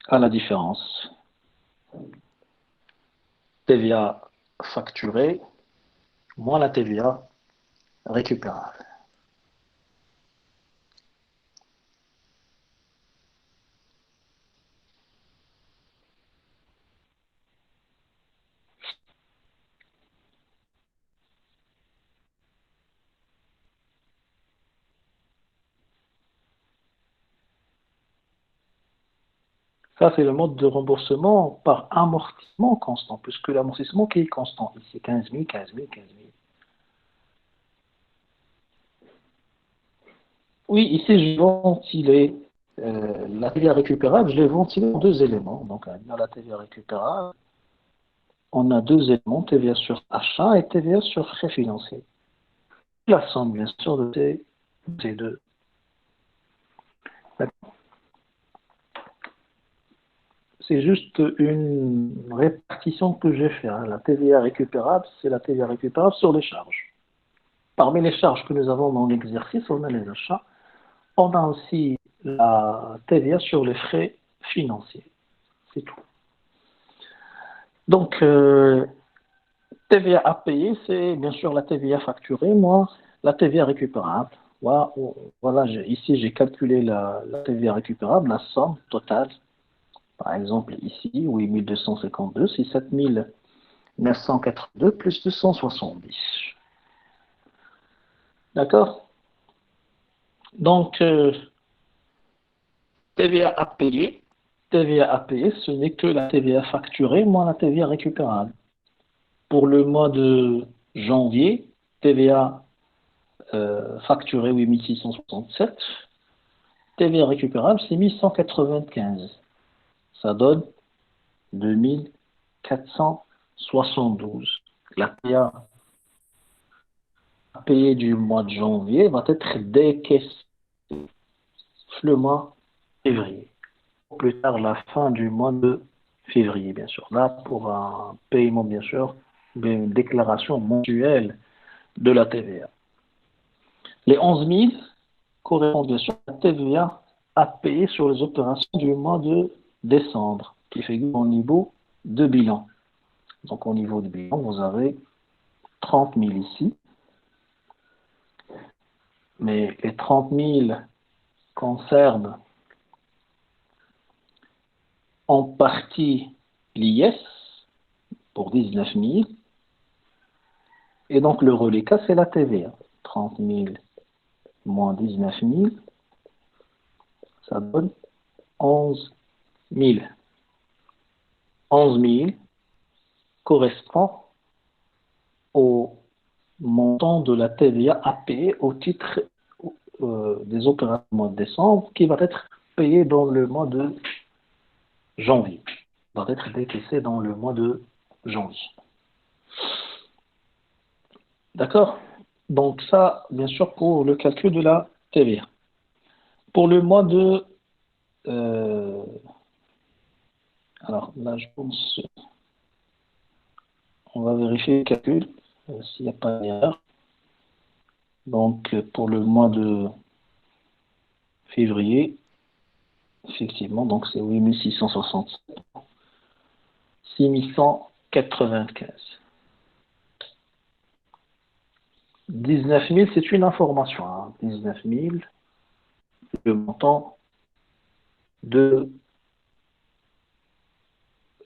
à la différence TVA facturée moins la TVA récupérable. Ça, c'est le mode de remboursement par amortissement constant, puisque l'amortissement qui est constant, ici 15 000, 15 000, 15 000. Oui, ici, je vais ventiler la TVA récupérable, je l'ai ventilée en deux éléments. Donc, dans la TVA récupérable, on a deux éléments, TVA sur achat et TVA sur frais financiers. La somme, bien sûr, de ces deux. c'est juste une répartition que j'ai fait. Hein. La TVA récupérable, c'est la TVA récupérable sur les charges. Parmi les charges que nous avons dans l'exercice, on a les achats. On a aussi la TVA sur les frais financiers. C'est tout. Donc, TVA à payer, c'est bien sûr la TVA facturée, moi, la TVA récupérable. Voilà, ici j'ai calculé la TVA récupérable, la somme totale. Par exemple, ici, oui, 1252, c'est 7982 plus 270. D'accord? Donc, TVA à payer. TVA à payer, ce n'est que la TVA facturée, moins la TVA récupérable. Pour le mois de janvier, TVA facturée 8667, TVA récupérable c'est 1195. Ça donne 2472. La TVA à payer du mois de janvier va être décaissée le mois de février. Plus tard, la fin du mois de février, bien sûr. Là, pour un paiement, bien sûr, une déclaration mensuelle de la TVA. Les 11 000 correspondent bien sûr à la TVA à payer sur les opérations du mois de décembre, qui figure au niveau de bilan. Donc, au niveau du bilan, vous avez 30 000 ici. Mais les 30 000 concernent en partie l'IS pour 19 000. Et donc, le reliquat, c'est la TVA. 30 000 moins 19 000, ça donne 11 000. 11 000 correspond au montant de la TVA à payer au titre des opérations du mois de décembre qui va être payé dans le mois de janvier. Va être décaissé dans le mois de janvier. D'accord? Donc ça, bien sûr, pour le calcul de la TVA. Pour le mois de... alors là, je pense... On va vérifier le calcul, s'il n'y a pas d'erreur. Donc, pour le mois de février, effectivement, donc c'est 8660, 6195. 19 000, c'est une information. Hein. 19 000, le montant de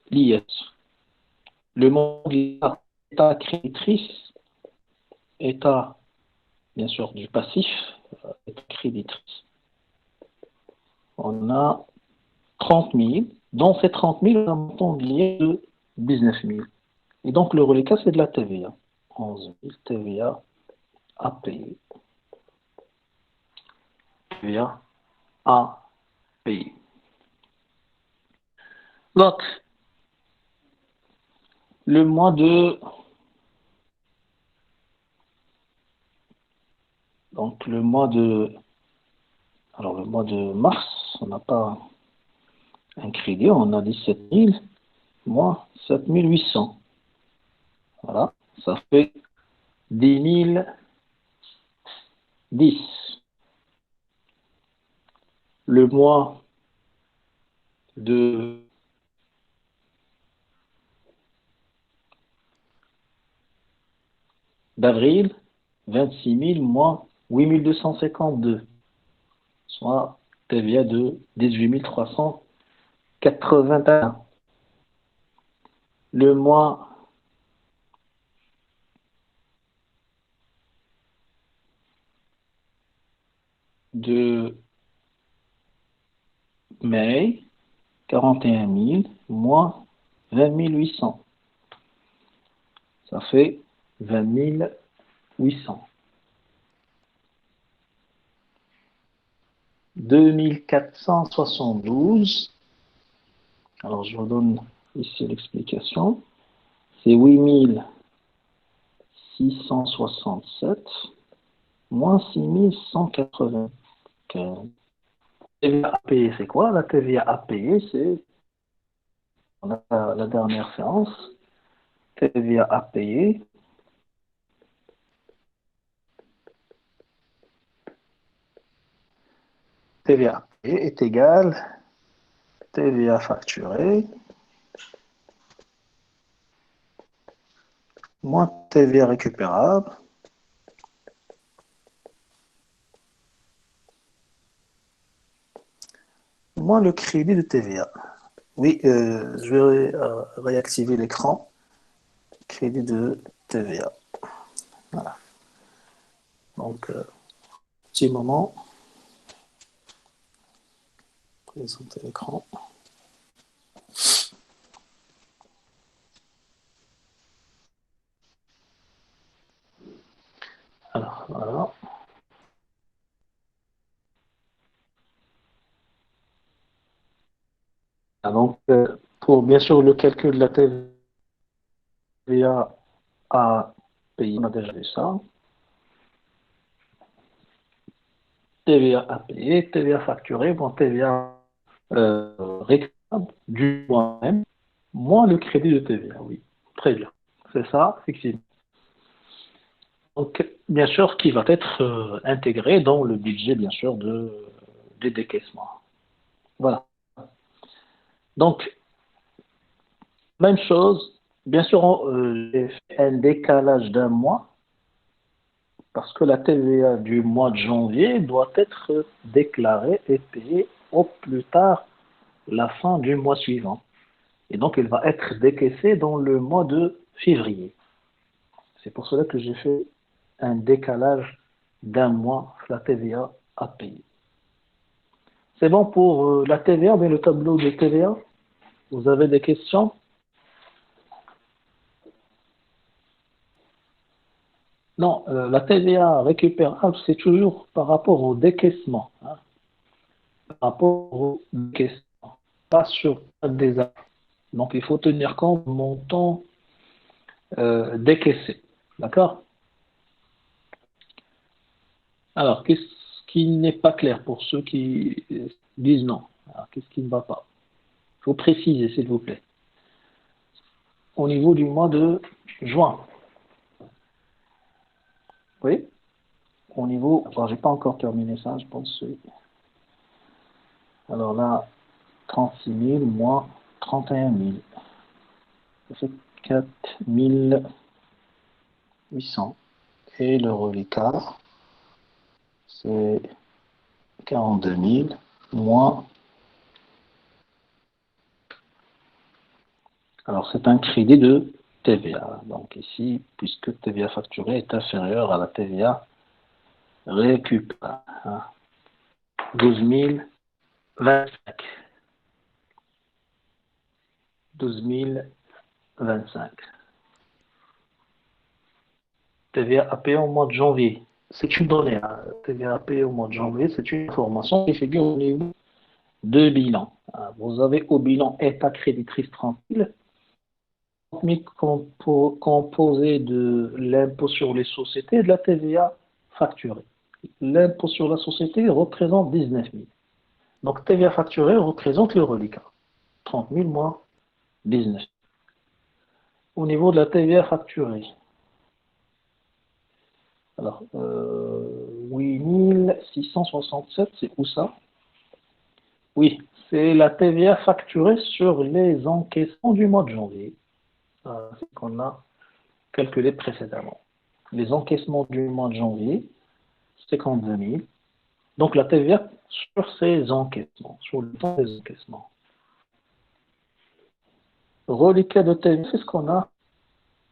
l'IS. Le montant de l'état créditrice, état, bien sûr, du passif, état créditrice. On a 30 000. Dans ces 30 000, on a un montant de l'IS de 19 000. Et donc, le reliquat, c'est de la TVA. 11 000 TVA à payer. TVA à payer. Donc, le mois de... Donc, le mois de... Alors, le mois de mars, on n'a pas un crédit, on a 17 000, moins 7 800. Voilà, ça fait 10 010. Le mois de d'avril, 26 000 moins 8 252, soit TVA de 18 381. Le mois de mai, 41 000 moins 20 800. Ça fait 20 800. 2472. Alors, je vous donne ici l'explication. C'est 8667 moins 6195. TVA à payer, c'est quoi? La TVA à payer, c'est On a la dernière séance, TVA à payer. TVA à payer est égal TVA facturé moins TVA récupérable moins le crédit de TVA. Oui, je vais réactiver l'écran. Crédit de TVA. Voilà. Donc, petit moment. Présenter l'écran. Alors, voilà. Donc, pour bien sûr le calcul de la TVA à payer, on a déjà vu ça. TVA à payer, TVA facturée, bon, TVA récupérable du mois même, moins le crédit de TVA, oui. Très bien. C'est ça, effectivement. Donc, bien sûr, qui va être intégré dans le budget, bien sûr, des décaissements. Voilà. Donc, même chose, bien sûr, j'ai fait un décalage d'un mois parce que la TVA du mois de janvier doit être déclarée et payée au plus tard la fin du mois suivant. Et donc, elle va être décaissée dans le mois de février. C'est pour cela que j'ai fait un décalage d'un mois la TVA à payer. C'est bon pour la TVA, mais le tableau de TVA, vous avez des questions? Non, la TVA récupérable, c'est toujours par rapport au décaissement. Hein, par rapport au décaissement, pas sur des actes. Donc, il faut tenir compte du montant décaissé. D'accord? Alors, qu'est-ce qui n'est pas clair pour ceux qui disent non? Alors, qu'est-ce qui ne va pas? Il faut préciser, s'il vous plaît. Au niveau du mois de juin. Oui? Au niveau. Alors, j'ai pas encore terminé ça, je pense. Oui. Alors là, 36 000 moins 31 000. Ça fait 4 800. Et le reliquat, c'est 42 000 moins. Alors, c'est un crédit de TVA. Donc, ici, puisque TVA facturée est inférieure à la TVA récupérée. Hein, 12 025. 12 025. TVA payée au mois de janvier. C'est une donnée. Hein. TVA payée au mois de janvier, c'est une information qui figure au niveau de bilan. Hein. Vous avez au bilan état créditrice tranquille, composé de l'impôt sur les sociétés et de la TVA facturée. L'impôt sur la société représente 19 000. Donc TVA facturée représente le reliquat. 30 000 moins 19 000. Au niveau de la TVA facturée, alors 8 667, c'est où ça? Oui, c'est la TVA facturée sur les encaissements du mois de janvier. C'est qu'on a calculé précédemment. Les encaissements du mois de janvier, 52 000. Donc la TVA sur ces encaissements, sur le temps des encaissements. Reliquat de TVA, c'est ce qu'on a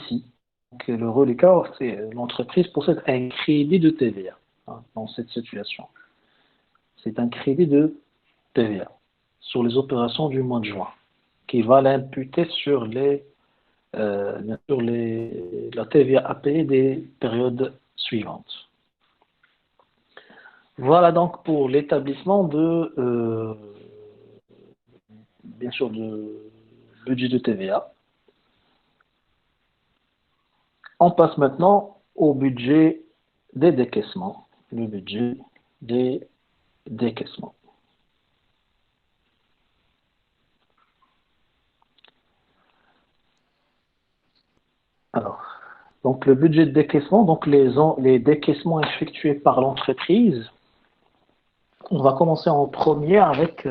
ici. Donc, le reliquat, c'est l'entreprise possède un crédit de TVA hein, dans cette situation. C'est un crédit de TVA sur les opérations du mois de juin qui va l'imputer sur la TVA à payer des périodes suivantes. Voilà donc pour l'établissement bien sûr, de budget de TVA. On passe maintenant au budget des décaissements. Le budget des décaissements. Alors, donc le budget de décaissement, donc les décaissements effectués par l'entreprise, on va commencer en premier avec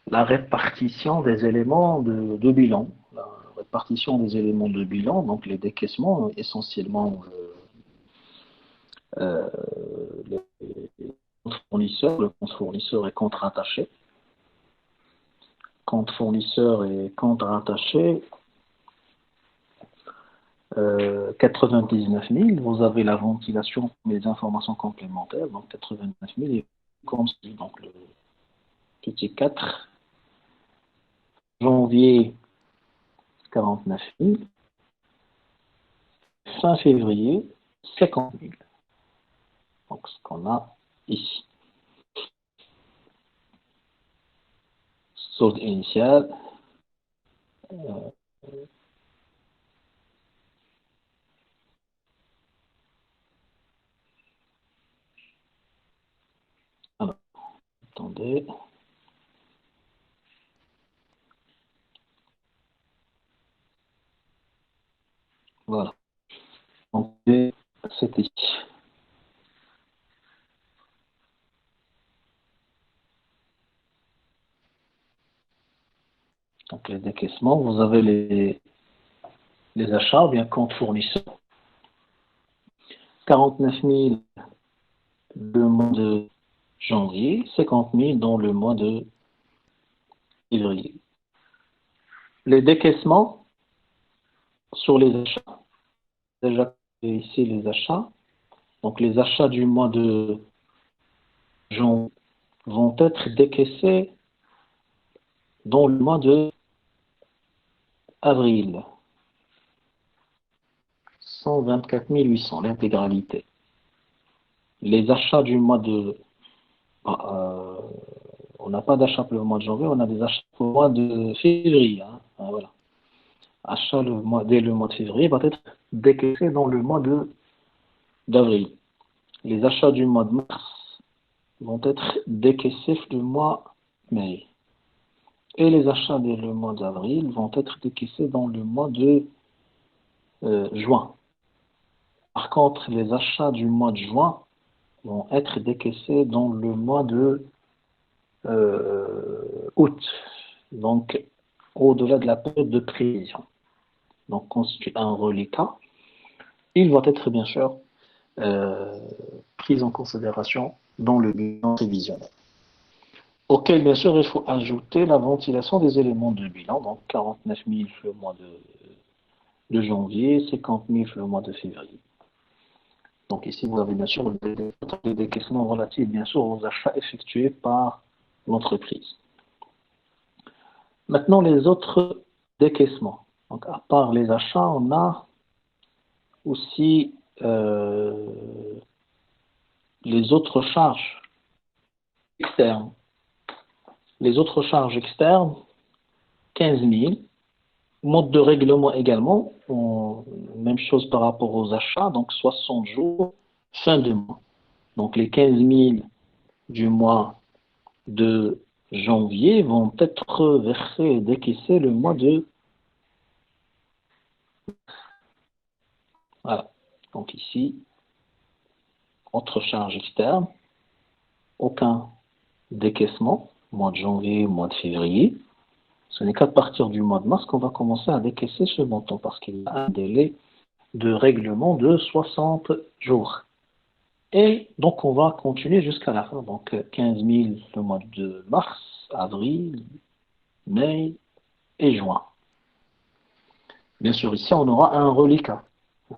la répartition des éléments de bilan. La répartition des éléments de bilan, donc les décaissements, essentiellement euh, les comptes fournisseurs, le compte fournisseur et compte rattaché. Compte fournisseur et compte rattaché, 99 000, vous avez la ventilation, les informations complémentaires, donc 89 000, et comme suit, donc le petit 4, janvier 49 000, fin février 50 000. Donc ce qu'on a ici. Solde initial. Alors, attendez. Voilà. Donc c'est ici. Donc les décaissements, vous avez les achats, ou bien compte fournisseur. 49 000 le mois de janvier, 50 000 dans le mois de février. Les décaissements sur les achats. Déjà ici les achats. Donc les achats du mois de janvier vont être décaissés dans le mois de avril. 124 800, l'intégralité. Les achats du mois de... on n'a pas d'achat pour le mois de janvier, on a des achats pour le mois de février. Hein. Voilà. Achat dès le mois de février va être décaissé dans le mois d'avril. Les achats du mois de mars vont être décaissés le mois de mai. Et les achats dès le mois d'avril vont être décaissés dans le mois de juin. Par contre, les achats du mois de juin vont être décaissés dans le mois de août, donc au-delà de la période de prévision. Donc, constitue un reliquat. Il va être bien sûr pris en considération dans le bilan prévisionnel. Auquel, bien sûr, il faut ajouter la ventilation des éléments de bilan, donc 49 000 le mois de janvier, 50 000 le mois de février. Donc ici, vous avez bien sûr les décaissements relatifs, bien sûr, aux achats effectués par l'entreprise. Maintenant, les autres décaissements. Donc, à part les achats, on a aussi les autres charges externes. Les autres charges externes, 15 000. Mode de règlement également, même chose par rapport aux achats, donc 60 jours, fin de mois. Donc les 15 000 du mois de janvier vont être versés et décaissés le mois de... Voilà. Donc ici, autre charge externe, aucun décaissement, mois de janvier, mois de février. Ce n'est qu'à partir du mois de mars qu'on va commencer à décaisser ce montant parce qu'il y a un délai de règlement de 60 jours. Et donc on va continuer jusqu'à la fin. Donc 15 000 le mois de mars, avril, mai et juin. Bien sûr, ici on aura un reliquat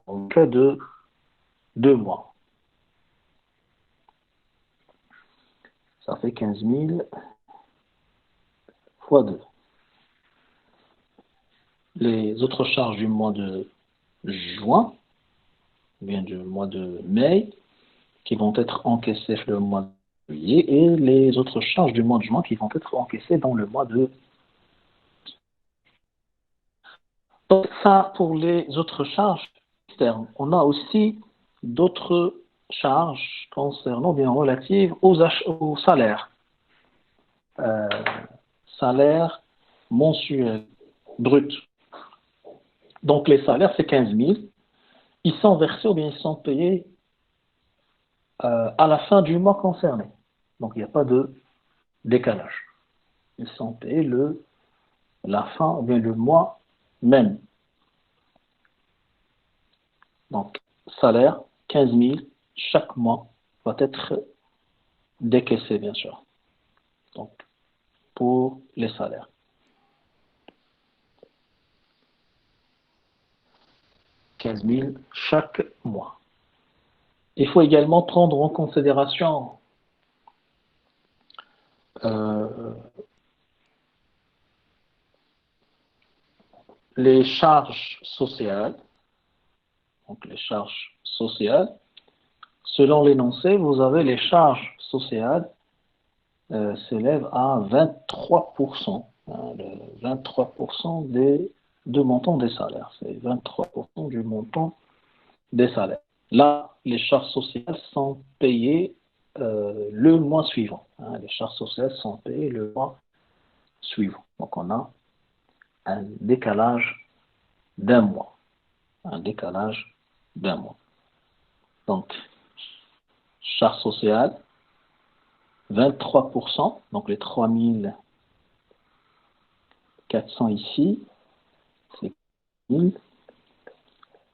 en cas de 2 mois. Ça fait 15 000 fois 2. Les autres charges du mois de juin, bien du mois de mai, qui vont être encaissées le mois de juillet, et les autres charges du mois de juin qui vont être encaissées dans le mois de... Donc ça, pour les autres charges externes. On a aussi d'autres charges concernant, bien relatives aux salaires. Salaire mensuel, brut. Donc les salaires, c'est 15 000. Ils sont versés ou bien ils sont payés à la fin du mois concerné. Donc il n'y a pas de décalage. Ils sont payés la fin ou bien le mois même. Donc salaire, 15 000 chaque mois va être décaissé, bien sûr. Donc pour les salaires. $15 000 chaque mois. Il faut également prendre en considération les charges sociales. Donc les charges sociales. Selon l'énoncé, vous avez les charges sociales s'élèvent à 23%. Le 23% du montant des salaires. C'est 23% du montant des salaires. Là, les charges sociales sont payées le mois suivant. Les charges sociales sont payées le mois suivant. Donc on a un décalage d'un mois. Un décalage d'un mois. Donc, charges sociales, 23%, donc les 3400 ici, c'est 1000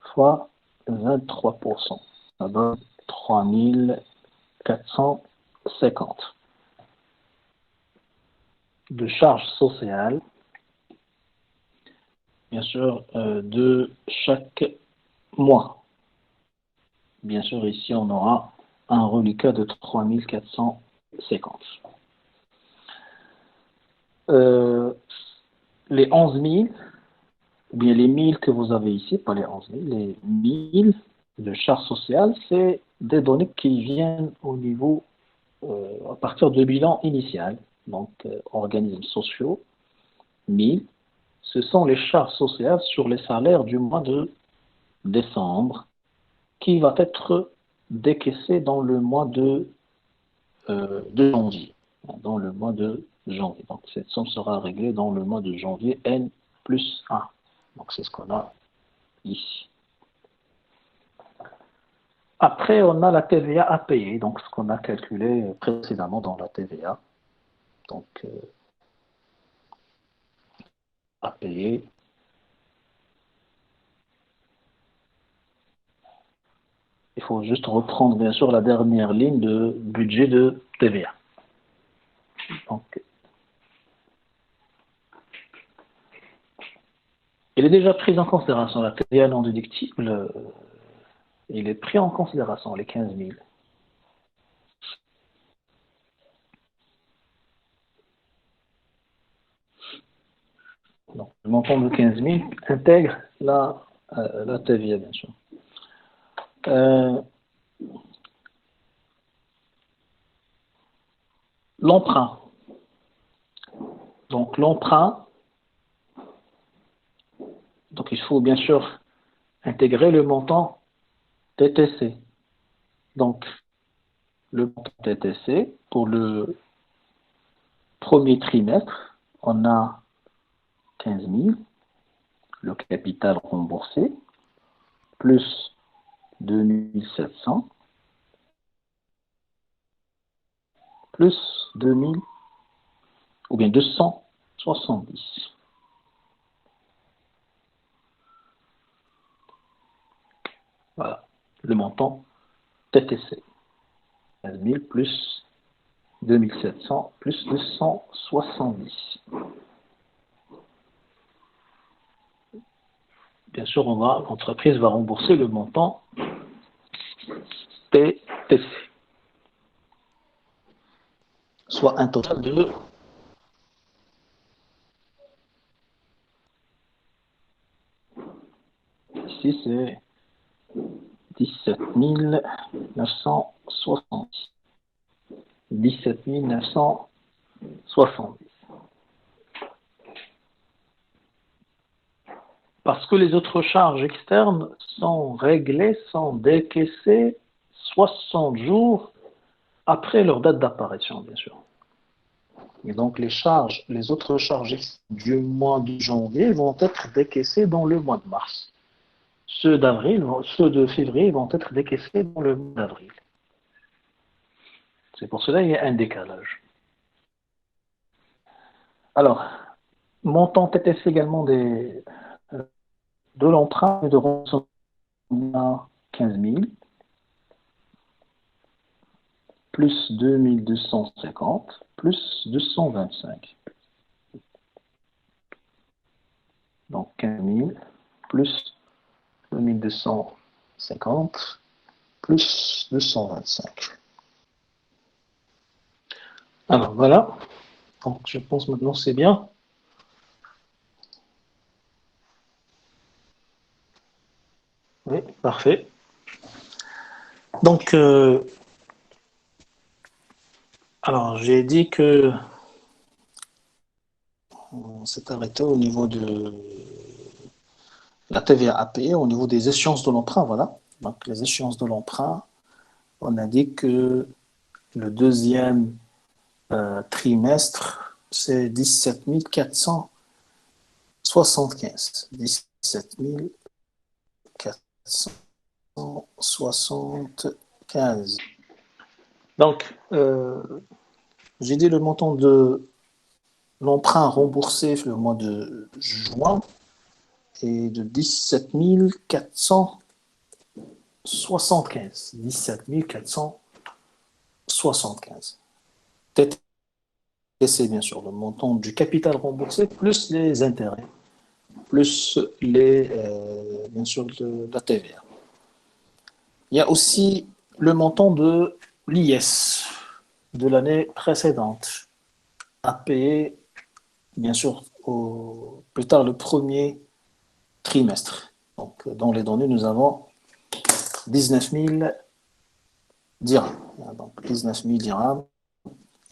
fois 23%. Ça donne 3450 de charges sociales, bien sûr, de chaque mois. Bien sûr, ici, on aura un reliquat de 3450. Les 11 000, ou bien les 1000 que vous avez ici, pas les 11 000, les 1000 de charges sociales, c'est des données qui viennent au niveau, à partir du bilan initial. Donc, organismes sociaux, 1000, ce sont les charges sociales sur les salaires du mois de décembre, qui va être décaissé dans le mois de janvier. Dans le mois de janvier. Donc cette somme sera réglée dans le mois de janvier N plus 1. Donc c'est ce qu'on a ici. Après, on a la TVA à payer, donc ce qu'on a calculé précédemment dans la TVA. Donc à payer. Il faut juste reprendre, bien sûr, la dernière ligne de budget de TVA. Donc, il est déjà pris en considération. La TVA non déductible, il est pris en considération, les 15 000. Donc, le montant de 15 000 intègre la TVA, bien sûr. L'emprunt. Donc l'emprunt, donc il faut bien sûr intégrer le montant TTC. Donc le montant TTC pour le premier trimestre, on a 15 000, le capital remboursé, plus 2700, plus 2000, ou bien 270. Voilà, le montant TTC. 15 000 plus 2700 plus 270. Bien sûr, l'entreprise va rembourser le montant TTC. Soit un total de ici c'est 17 970. 17 970. Parce que les autres charges externes sont réglées, sont décaissées 60 jours après leur date d'apparition, bien sûr. Et donc les autres charges du mois de janvier vont être décaissées dans le mois de mars. Ceux de février vont être décaissés dans le mois d'avril. C'est pour cela qu'il y a un décalage. Alors, montant TTC également de l'emprunt et de remboursement 15 000, plus 2250, plus 225. Donc 15 000, plus 2250, plus 225. Alors voilà, donc je pense maintenant c'est bien. Oui, parfait. Donc, alors j'ai dit que on s'est arrêté au niveau de la TVA à payer, au niveau des échéances de l'emprunt, voilà. Donc les échéances de l'emprunt, on a dit que le deuxième trimestre, c'est 17 475. 17 475. Donc, j'ai dit le montant de l'emprunt remboursé le mois de juin est de 17 475. 17 475. TTC, bien sûr, le montant du capital remboursé plus les intérêts, plus bien sûr la TVA. Il y a aussi le montant de l'IS de l'année précédente à payer, bien sûr, plus tard le premier trimestre. Donc, dans les données, nous avons 19 000 dirhams. Donc, 19 000 dirhams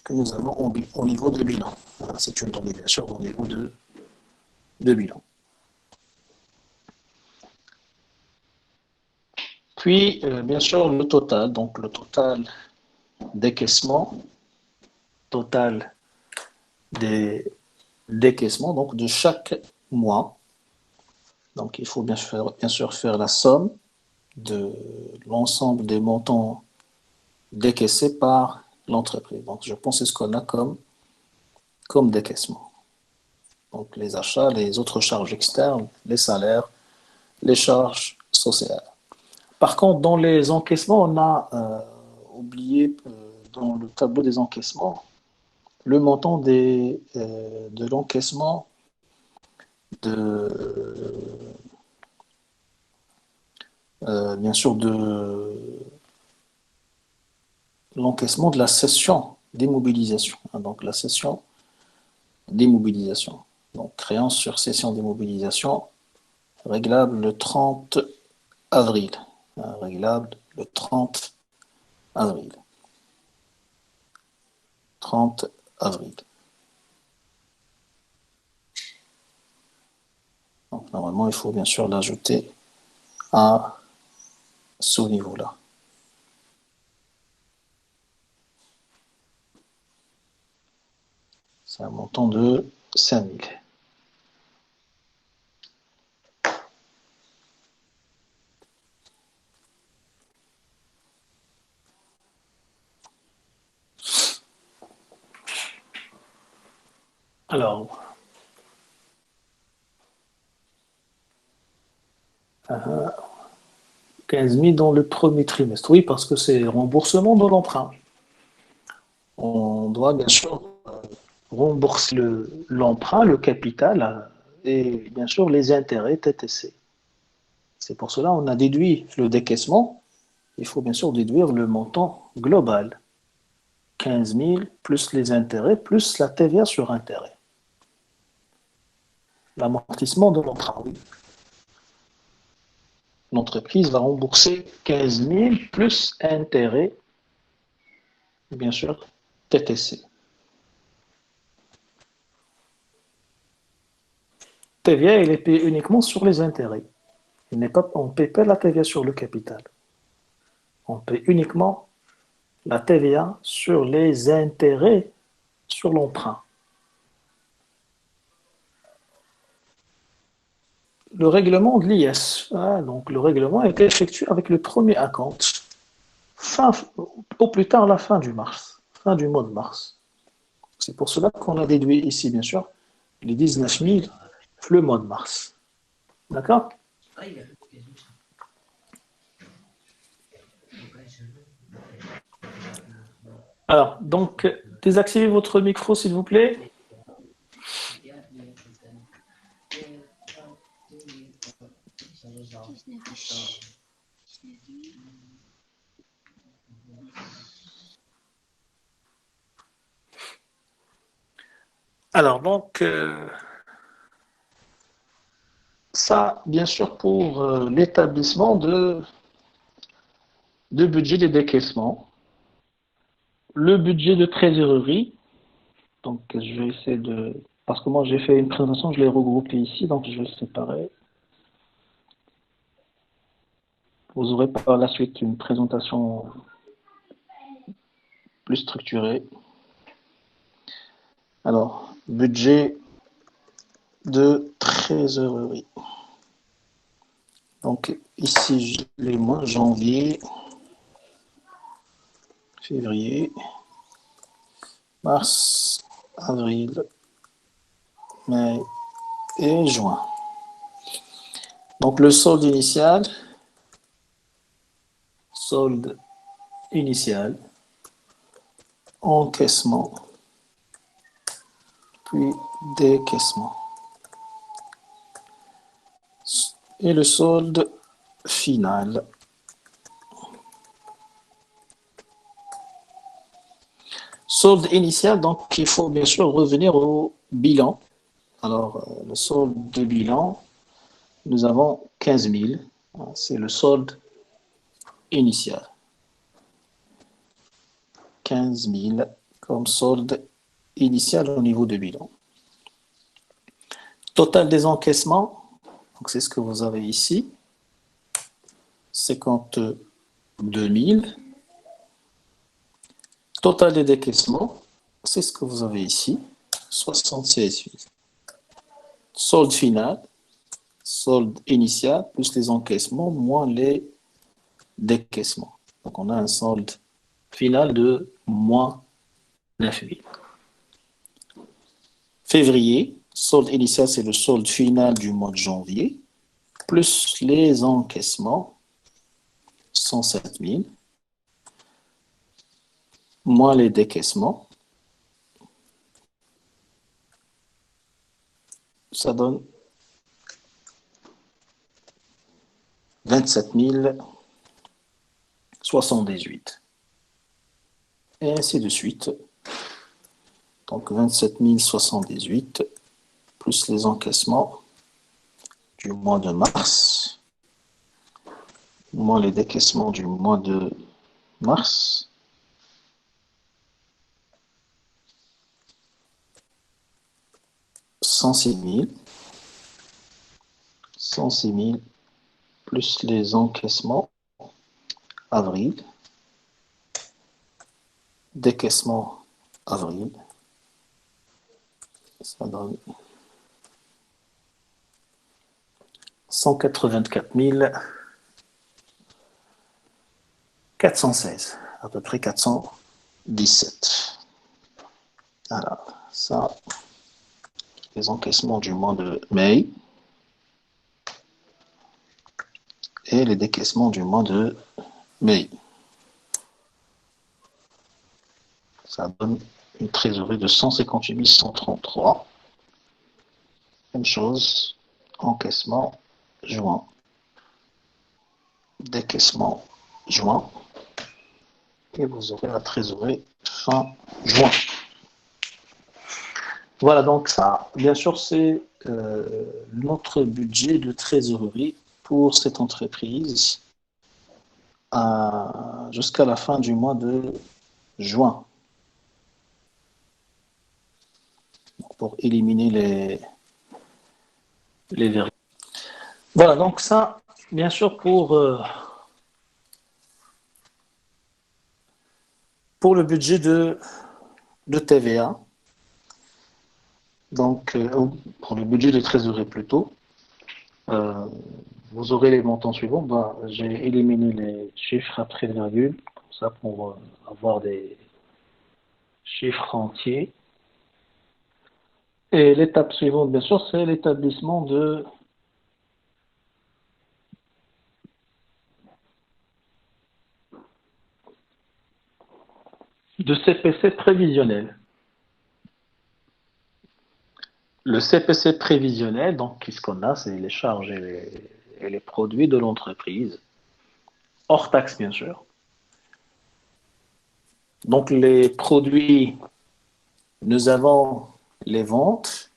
que nous avons au niveau de bilan. C'est une donnée, bien sûr, au niveau de bilan. Puis, bien sûr, le total. Donc, le total décaissement, total des décaissements, donc de chaque mois. Donc, il faut bien sûr faire la somme de l'ensemble des montants décaissés par l'entreprise. Donc, je pense que c'est ce qu'on a comme décaissement. Donc, les achats, les autres charges externes, les salaires, les charges sociales. Par contre, dans les encaissements, on a oublié dans le tableau des encaissements le montant de l'encaissement bien sûr de l'encaissement de la cession d'immobilisation. Donc la cession d'immobilisation. Donc créance sur cession d'immobilisation réglable le 30 avril. Réglable le 30 avril. 30 avril. Donc normalement, il faut bien sûr l'ajouter à ce niveau-là. C'est un montant de 5 000. Alors, 15 000 dans le premier trimestre. Oui, parce que c'est remboursement de l'emprunt. On doit bien sûr rembourser l'emprunt, le capital et bien sûr les intérêts TTC. C'est pour cela qu'on a déduit le décaissement. Il faut bien sûr déduire le montant global. 15 000 plus les intérêts plus la TVA sur intérêt. L'amortissement de l'emprunt, oui. L'entreprise va rembourser 15 000 plus intérêt, bien sûr, TTC. TVA, il est payé uniquement sur les intérêts. On ne paie pas la TVA sur le capital. On paie uniquement la TVA sur les intérêts sur l'emprunt. Le règlement de l'IS. Donc, le règlement a été effectué avec le premier acompte, au plus tard la fin fin du mois de mars. C'est pour cela qu'on a déduit ici, bien sûr, les 19 000 le mois de mars. D'accord? Alors, donc, désactivez votre micro, s'il vous plaît. Alors, donc, ça, bien sûr, pour l'établissement de budget des décaissements. Le budget de trésorerie, donc je vais essayer de... Parce que moi j'ai fait une présentation, je l'ai regroupée ici, donc je vais séparer. Vous aurez par la suite une présentation plus structurée. Alors, budget de trésorerie. Donc ici les mois janvier, février, mars, avril, mai et juin. Donc le solde initial, encaissement, puis décaissement. Et le solde final. Solde initial, donc il faut bien sûr revenir au bilan. Alors, le solde de bilan, nous avons 15 000. C'est le solde initial. 15 000 comme solde initial au niveau de bilan. Total des encaissements, donc c'est ce que vous avez ici, 52 000. Total des décaissements, c'est ce que vous avez ici, 76 000. Solde final, solde initial, plus les encaissements, moins les décaissements. Donc on a un solde final de moins 9 000. Février, solde initial, c'est le solde final du mois de janvier, plus les encaissements, 107 000, moins les décaissements, ça donne 27 078. Et ainsi de suite. Donc 27 078 plus les encaissements du mois de mars, moins les décaissements du mois de mars. $106 000 plus les encaissements avril, décaissement avril, ça donne 184 416, à peu près 417. Alors, ça, les encaissements du mois de mai et les décaissements du mois de mai. Ça donne une trésorerie de 158 133. Même chose, encaissement juin, décaissement juin, et vous aurez la trésorerie fin juin. Voilà, donc ça, bien sûr, c'est notre budget de trésorerie pour cette entreprise jusqu'à la fin du mois de juin. Pour éliminer les verres. Voilà, donc ça, bien sûr, pour le budget de TVA. Donc, pour le budget de trésorerie plutôt, euh, vous aurez les montants suivants. Ben, j'ai éliminé les chiffres après les virgules, comme ça pour avoir des chiffres entiers. Et l'étape suivante, bien sûr, c'est l'établissement de CPC prévisionnel. Le CPC prévisionnel, donc, qu'est-ce qu'on a? C'est les charges et les produits de l'entreprise, hors taxe, bien sûr. Donc, les produits, nous avons les ventes,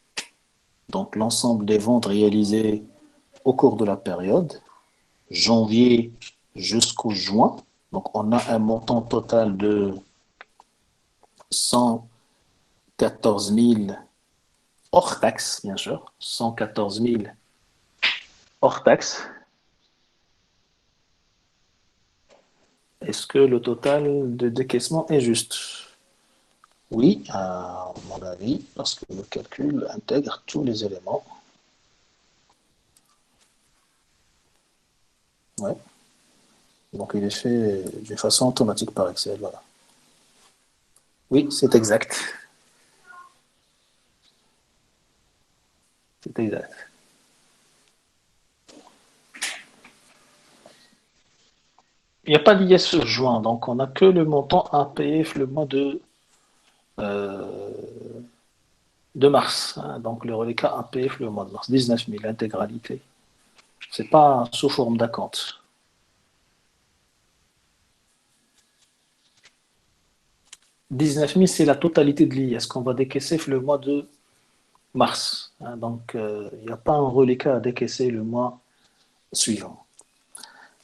donc l'ensemble des ventes réalisées au cours de la période, janvier jusqu'au juin. Donc, on a un montant total de 114 000 hors taxe, bien sûr, 114 000 hors taxe. Est-ce que le total de décaissement est juste? Oui, à mon avis, parce que le calcul intègre tous les éléments. Ouais. Donc il est fait de façon automatique par Excel. Voilà. Oui, c'est exact. C'est exact. Il n'y a pas d'IS sur juin, donc on n'a que le montant à payer le mois euh, de mars. Hein, donc le reliquat à payer le mois de mars. 19 000, l'intégralité. C'est pas sous forme d'acompte. 19 000, c'est la totalité de l'IS qu'on va décaisser le mois de mars. Hein, donc, il n'y a pas un reliquat à décaisser le mois suivant.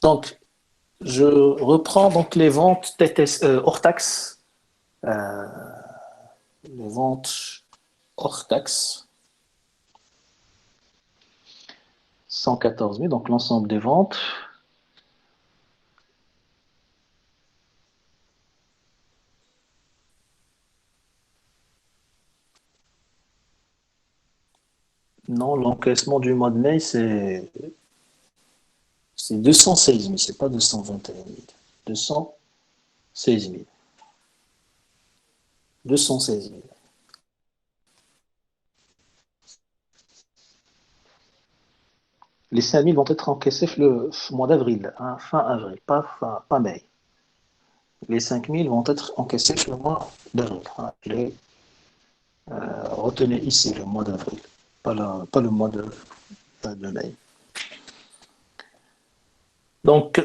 Donc, je reprends donc les ventes hors taxe. Les ventes hors taxe. 114 000, donc l'ensemble des ventes. Non, l'encaissement du mois de mai, c'est 216 000, c'est pas 221 000. 216 000. 216 000. Les 5 000 vont être encaissés le mois d'avril, hein, fin avril, pas mai. Les 5 000 vont être encaissés le mois d'avril. Hein, retenez ici le mois d'avril, pas le mois de mai. Donc,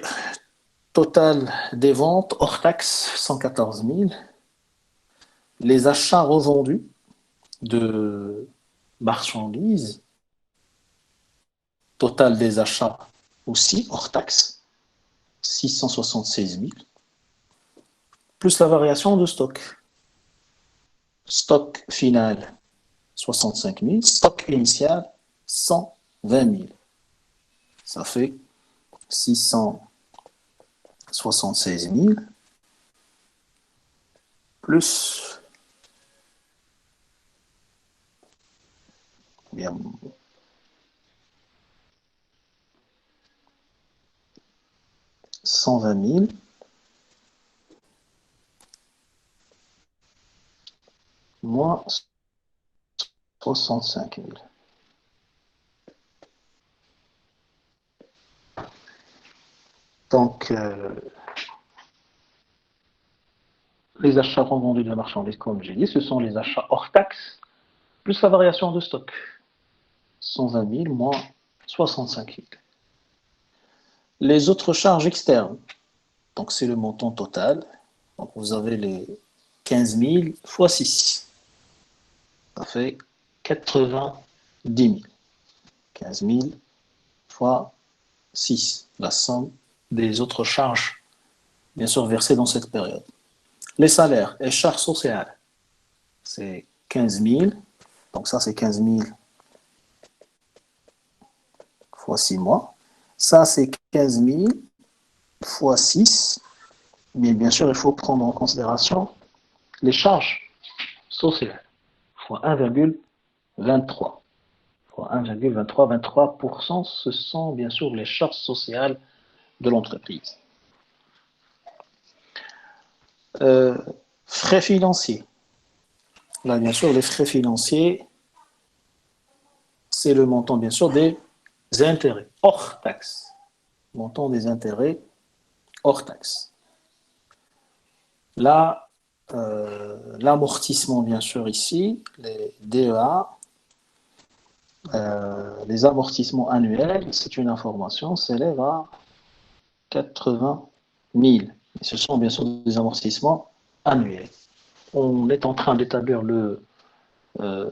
total des ventes hors taxe, 114 000. Les achats revendus de marchandises, total des achats aussi hors taxe, 676 000. Plus la variation de stock. Stock final, 65 000. Stock initial, 120 000. Ça fait 676 000 plus bien, 120 000 moins 65 000. Donc, les achats revendus de marchandises, comme j'ai dit, ce sont les achats hors taxe, plus la variation de stock. 120 000 moins 65 000. Les autres charges externes, donc c'est le montant total. Donc vous avez les 15 000 fois 6. Ça fait 90 000. 15 000 fois 6. La somme des autres charges, bien sûr, versées dans cette période. Les salaires et charges sociales, c'est 15 000. Donc ça, c'est 15 000 fois 6 mois. Ça, c'est 15 000 fois 6. Mais bien sûr, il faut prendre en considération les charges sociales fois 1,5. 23. Fois 1,23, 23%, ce sont bien sûr les charges sociales de l'entreprise. Frais financiers. Là, bien sûr, les frais financiers, c'est le montant, bien sûr, des intérêts hors taxe. Montant des intérêts hors taxe. Là, l'amortissement, bien sûr, ici, les DEA, les amortissements annuels, c'est une information, s'élève à 80 000. Et ce sont bien sûr des amortissements annuels. On est en train d'établir le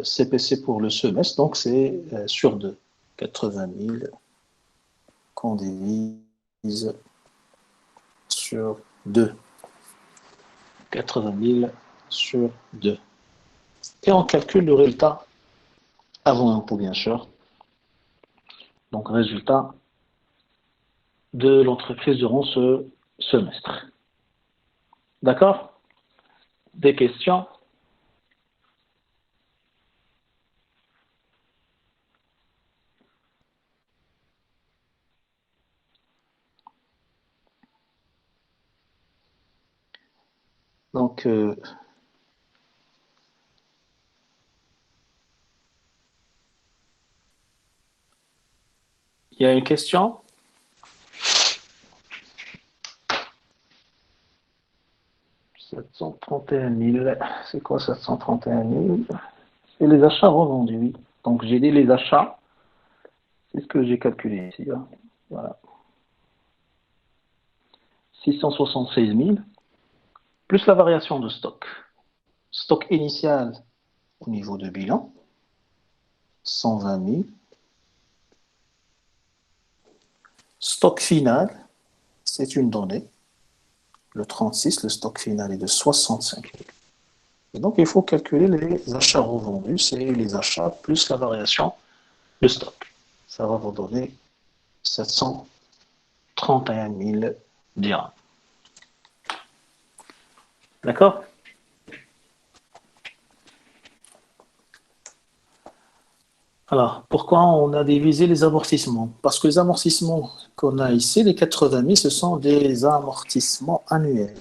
CPC pour le semestre, donc c'est sur 2. 80 000 qu'on divise sur 2. 80 000 sur 2. Et on calcule le résultat avant impôt, bien sûr. Donc, résultat de l'entreprise durant ce semestre. D'accord? Des questions? Donc, il y a une question? « 731 000. C'est quoi 731 000? C'est les achats revendus, oui. Donc, j'ai dit les achats. C'est ce que j'ai calculé ici. Hein. Voilà. 676 000, plus la variation de stock. Stock initial au niveau de bilan, 120 000. Stock final, c'est une donnée. Le 36, le stock final est de 65 000. Et donc, il faut calculer les achats revendus, c'est les achats plus la variation de stock. Ça va vous donner 731 000 dirhams. D'accord? Alors, pourquoi on a divisé les amortissements? Parce que les amortissements qu'on a ici, les 80 000, ce sont des amortissements annuels.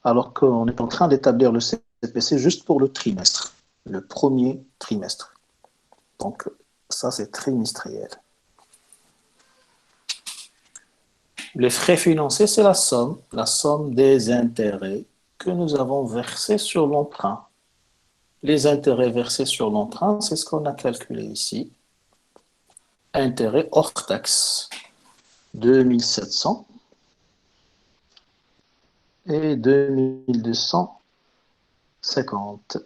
Alors qu'on est en train d'établir le CPC juste pour le trimestre, le premier trimestre. Donc, ça, c'est trimestriel. Les frais financiers, c'est la somme des intérêts que nous avons versés sur l'emprunt. Les intérêts versés sur l'emprunt, c'est ce qu'on a calculé ici. Intérêts hors taxe, 2700 et 2250.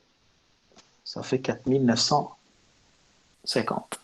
Ça fait 4950.